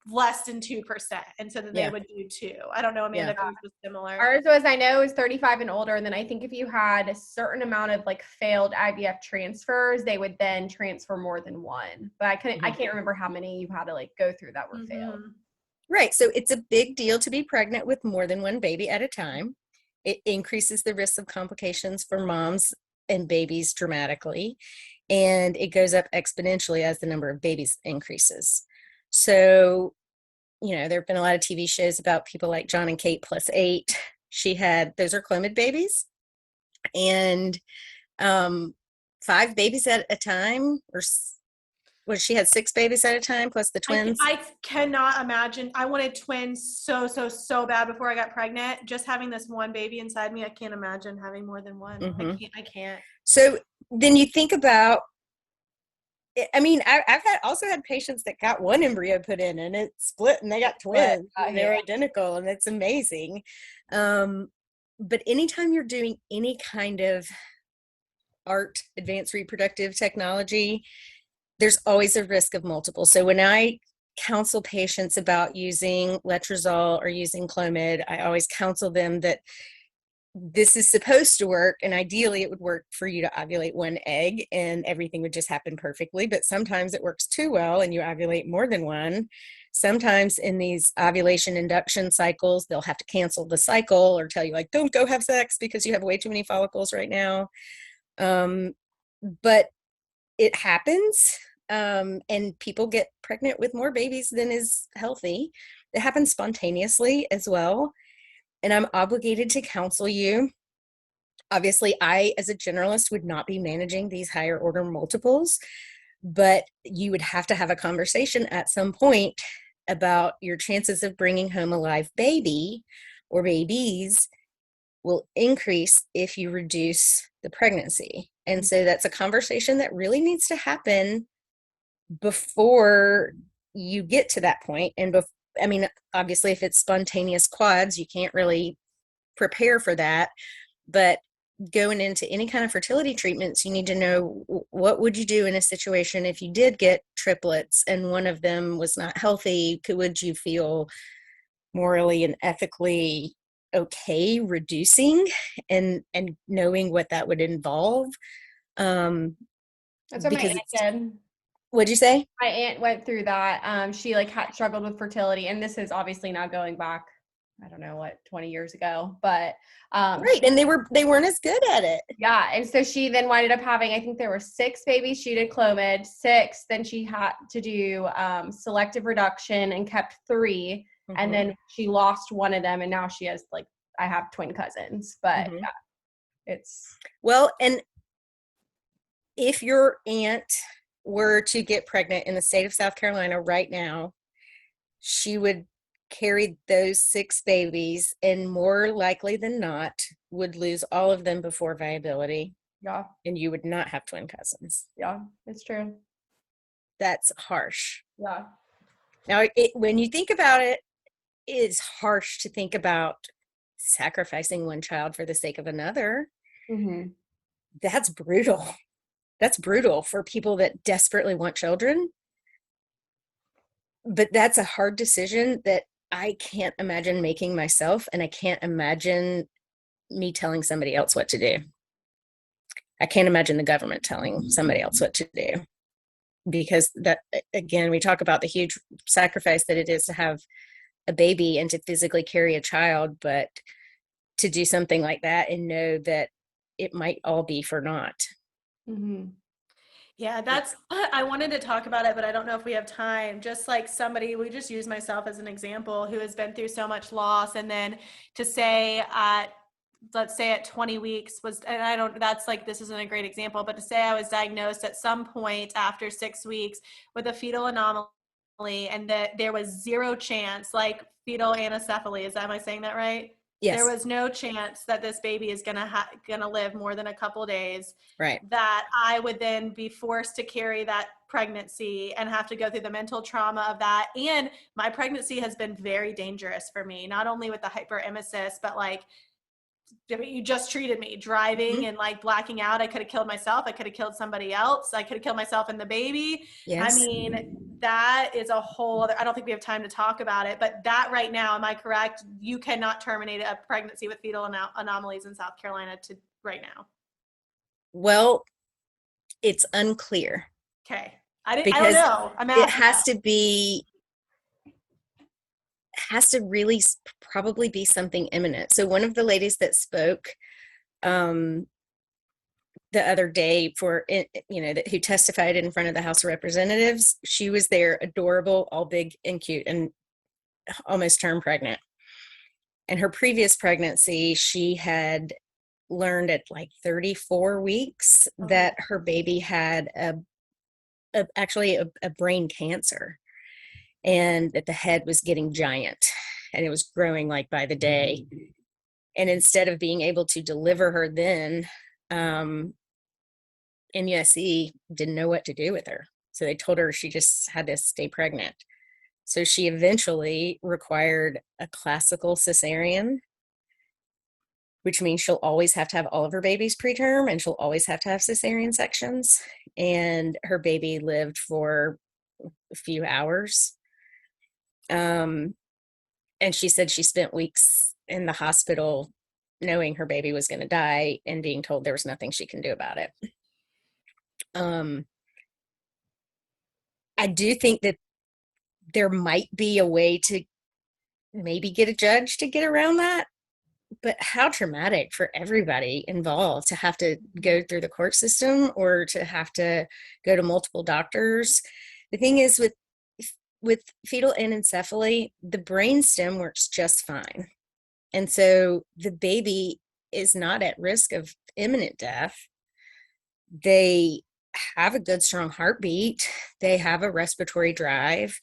less than 2%. And so then they would do 2. I don't know, Amanda, if it was similar. Ours was, I know, is 35 and older. And then I think if you had a certain amount of like failed IVF transfers, they would then transfer more than one. But I can't remember how many you had to like go through that were failed. Right. So it's a big deal to be pregnant with more than one baby at a time. It increases the risk of complications for moms and babies dramatically, and it goes up exponentially as the number of babies increases. So, there have been a lot of TV shows about people like John and Kate plus 8. Those are Clomid babies, and 5 babies at a time, she had 6 babies at a time plus the twins. I cannot imagine. I wanted twins so bad before I got pregnant. Just having this one baby inside me, I can't imagine having more than one. I can't. So then you think about, I mean, I've also had patients that got one embryo put in and it split and they got twins and they're identical, and it's amazing. But anytime you're doing any kind of advanced reproductive technology, there's always a risk of multiple. So when I counsel patients about using letrozole or using Clomid, I always counsel them that this is supposed to work, and ideally it would work for you to ovulate one egg and everything would just happen perfectly. But sometimes it works too well and you ovulate more than one. Sometimes in these ovulation induction cycles, they'll have to cancel the cycle or tell you like, don't go have sex because you have way too many follicles right now. But it happens, and people get pregnant with more babies than is healthy. It happens spontaneously as well. And I'm obligated to counsel you. Obviously, I, as a generalist, would not be managing these higher order multiples, but you would have to have a conversation at some point about your chances of bringing home a live baby or babies will increase if you reduce the pregnancy. And so that's a conversation that really needs to happen before you get to that point. And obviously if it's spontaneous quads, you can't really prepare for that, but going into any kind of fertility treatments, you need to know what would you do in a situation if you did get triplets and one of them was not healthy. Would you feel morally and ethically okay reducing and knowing what that would involve? That's what my aunt did. What'd you say? My aunt went through that. She like had struggled with fertility, and this is obviously now going back, I don't know what, 20 years ago, but right, and they weren't as good at it. Yeah, and so she then ended up having, I think there were 6 babies. She did Clomid, 6. Then she had to do selective reduction and kept 3, and then she lost one of them, and now she has like, I have twin cousins, but yeah, it's well, and if your aunt were to get pregnant in the state of South Carolina right now, she would carry those 6 babies and more likely than not would lose all of them before viability. Yeah. And you would not have twin cousins. Yeah, it's true. That's harsh. Yeah. Now, when you think about it, it's harsh to think about sacrificing one child for the sake of another. Mm-hmm. That's brutal. That's brutal for people that desperately want children. But that's a hard decision that I can't imagine making myself, and I can't imagine me telling somebody else what to do. I can't imagine the government telling somebody else what to do, because that, again, we talk about the huge sacrifice that it is to have a baby and to physically carry a child, but to do something like that and know that it might all be for naught. Mm-hmm. Yeah, I wanted to talk about it, but I don't know if we have time. Just like somebody, we just use myself as an example, who has been through so much loss, and then to say let's say at 20 weeks that's like, this isn't a great example, but to say I was diagnosed at some point after 6 weeks with a fetal anomaly, and that there was 0 chance, like fetal anencephaly, am I saying that right? Yes. There was no chance that this baby is gonna live more than a couple days. Right. That I would then be forced to carry that pregnancy and have to go through the mental trauma of that. And my pregnancy has been very dangerous for me, not only with the hyperemesis, but like, I mean, you just treated me driving and like blacking out. I could have killed myself. I could have killed somebody else. I could have killed myself and the baby. Yes. I mean, that is a whole other, I don't think we have time to talk about it, but that right now, am I correct? You cannot terminate a pregnancy with fetal anomalies in South Carolina right now. Well, it's unclear. Okay. I don't know. It has to really probably be something imminent. So one of the ladies that spoke the other day who testified in front of the House of Representatives, she was there, adorable, all big and cute, and almost term pregnant. And her previous pregnancy, she had learned at like 34 weeks that her baby had actually a brain cancer, and that the head was getting giant and it was growing like by the day. And instead of being able to deliver her then, NUSC didn't know what to do with her. So they told her she just had to stay pregnant. So she eventually required a classical cesarean, which means she'll always have to have all of her babies preterm, and she'll always have to have cesarean sections. And her baby lived for a few hours. And she said she spent weeks in the hospital knowing her baby was going to die and being told there was nothing she can do about it. I do think that there might be a way to maybe get a judge to get around that, but how traumatic for everybody involved to have to go through the court system or to have to go to multiple doctors. The thing is, with fetal anencephaly, the brainstem works just fine. And so the baby is not at risk of imminent death. They have a good, strong heartbeat. They have a respiratory drive,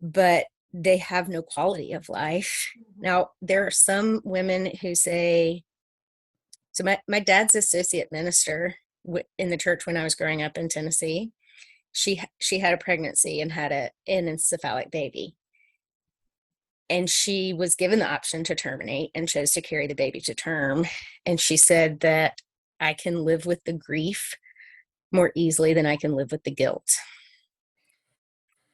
but they have no quality of life. Now, there are some women who say, so my dad's associate minister in the church when I was growing up in Tennessee, she had a pregnancy and had an encephalic baby. And she was given the option to terminate and chose to carry the baby to term. And she said that I can live with the grief more easily than I can live with the guilt.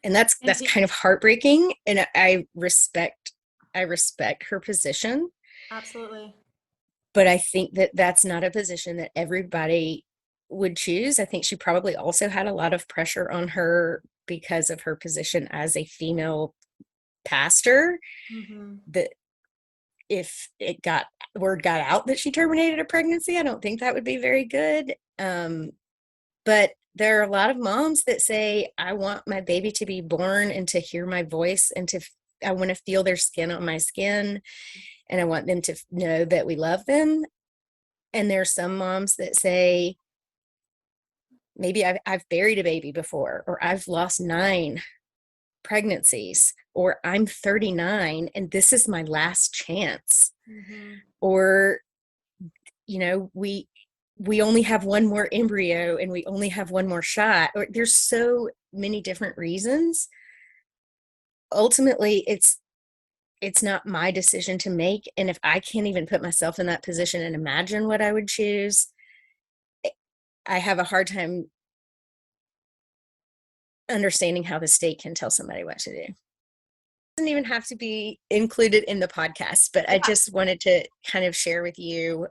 And that's kind of heartbreaking. And I respect her position. Absolutely. But I think that that's not a position that everybody would choose. I think she probably also had a lot of pressure on her because of her position as a female pastor, that if word got out that she terminated a pregnancy, I don't think that would be very good. But there are a lot of moms that say, I want my baby to be born and to hear my voice, and I want to feel their skin on my skin, and I want them to know that we love them. And there are some moms that say, maybe I've buried a baby before, or I've lost 9 pregnancies, or I'm 39 and this is my last chance. Or, we only have one more embryo and we only have one more shot. Or there's so many different reasons. Ultimately, it's not my decision to make. And if I can't even put myself in that position and imagine what I would choose, I have a hard time understanding how the state can tell somebody what to do. It doesn't even have to be included in the podcast, but I just wanted to kind of share with you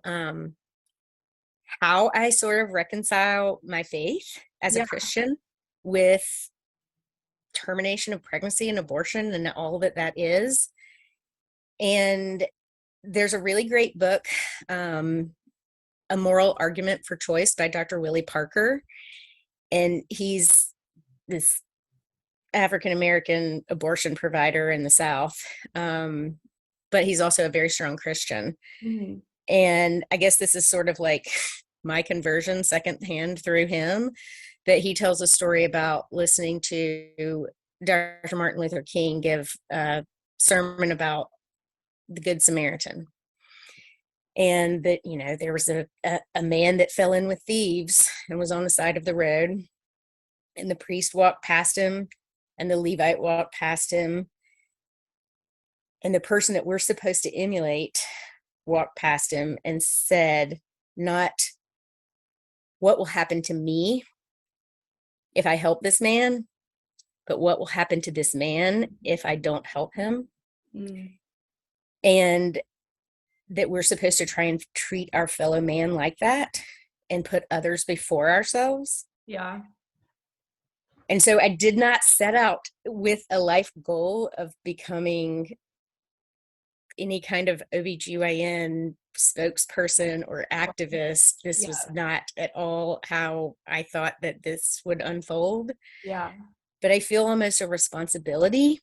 how I sort of reconcile my faith as a Christian with termination of pregnancy and abortion and all that is. And there's a really great book, A Moral Argument for Choice by Dr. Willie Parker. And he's this African-American abortion provider in the South. But he's also a very strong Christian. And I guess this is sort of like my conversion secondhand through him, that he tells a story about listening to Dr. Martin Luther King give a sermon about the Good Samaritan. And that, there was a man that fell in with thieves and was on the side of the road. And the priest walked past him and the Levite walked past him. And the person that we're supposed to emulate walked past him and said, not what will happen to me if I help this man, but what will happen to this man if I don't help him. And that we're supposed to try and treat our fellow man like that and put others before ourselves. Yeah. And so I did not set out with a life goal of becoming any kind of OBGYN spokesperson or activist. This was not at all how I thought that this would unfold. Yeah. But I feel almost a responsibility,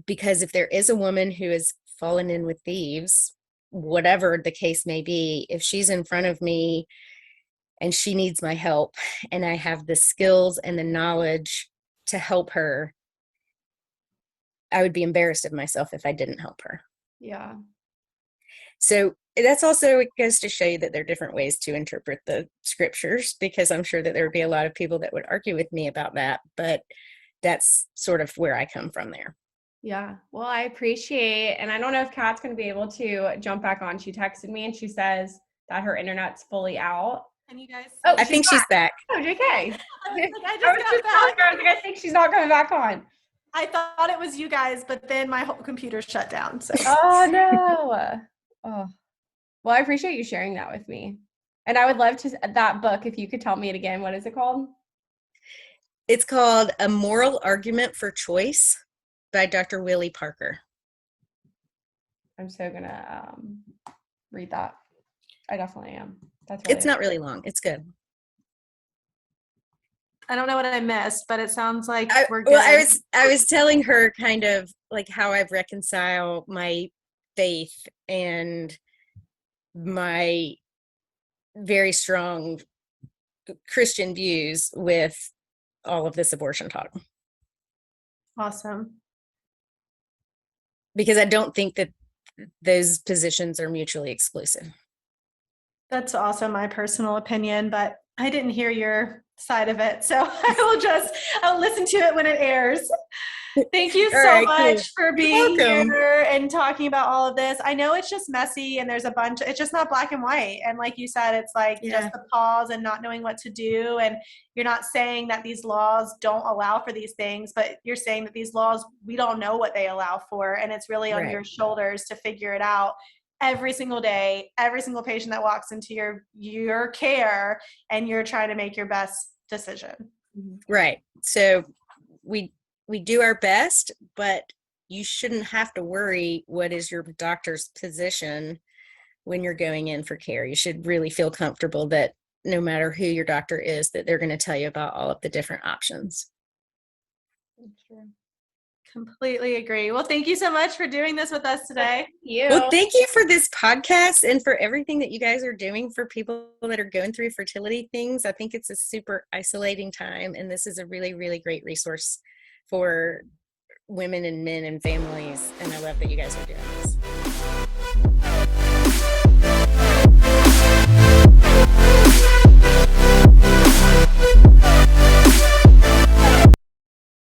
because if there is a woman who has fallen in with thieves, whatever the case may be, if she's in front of me and she needs my help and I have the skills and the knowledge to help her, I would be embarrassed of myself if I didn't help her. Yeah. So that's also, it goes to show you that there are different ways to interpret the scriptures, because I'm sure that there would be a lot of people that would argue with me about that, but that's sort of where I come from there. Yeah. Well, I appreciate, and I don't know if Kat's going to be able to jump back on. She texted me and she says that her internet's fully out. Can you guys? Oh, I think she's back. Oh, JK. I think she's not coming back on. I thought it was you guys, but then my whole computer shut down. So. Oh no. Oh. Well, I appreciate you sharing that with me. And I would love to, that book, if you could tell me it again. What is it called? It's called A Moral Argument for Choice by Dr. Willie Parker. I'm so gonna read that. I definitely am. It's not really long. It's good. I don't know what I missed, but it sounds like we're good. Well, I was telling her kind of like how I've reconciled my faith and my very strong Christian views with all of this abortion talk. Awesome. Because I don't think that those positions are mutually exclusive. That's also my personal opinion, but I didn't hear your side of it. So I'll listen to it when it airs. Thank you All so right, much cool. for being welcome. here and talking about all of this. I know it's just messy and there's a bunch, it's just not black and white. And like you said, it's like just the pause and not knowing what to do. And you're not saying that these laws don't allow for these things, but you're saying that these laws, we don't know what they allow for. And it's really on your shoulders to figure it out every single day, every single patient that walks into your care, and you're trying to make your best decision. Right. So we do our best, but you shouldn't have to worry what is your doctor's position when you're going in for care. You should really feel comfortable that no matter who your doctor is, that they're going to tell you about all of the different options. Sure. Completely agree. Well, thank you so much for doing this with us today. Well, thank you for this podcast and for everything that you guys are doing for people that are going through fertility things. I think it's a super isolating time, and this is a really, really great resource for women and men and families. And I love that you guys are doing this.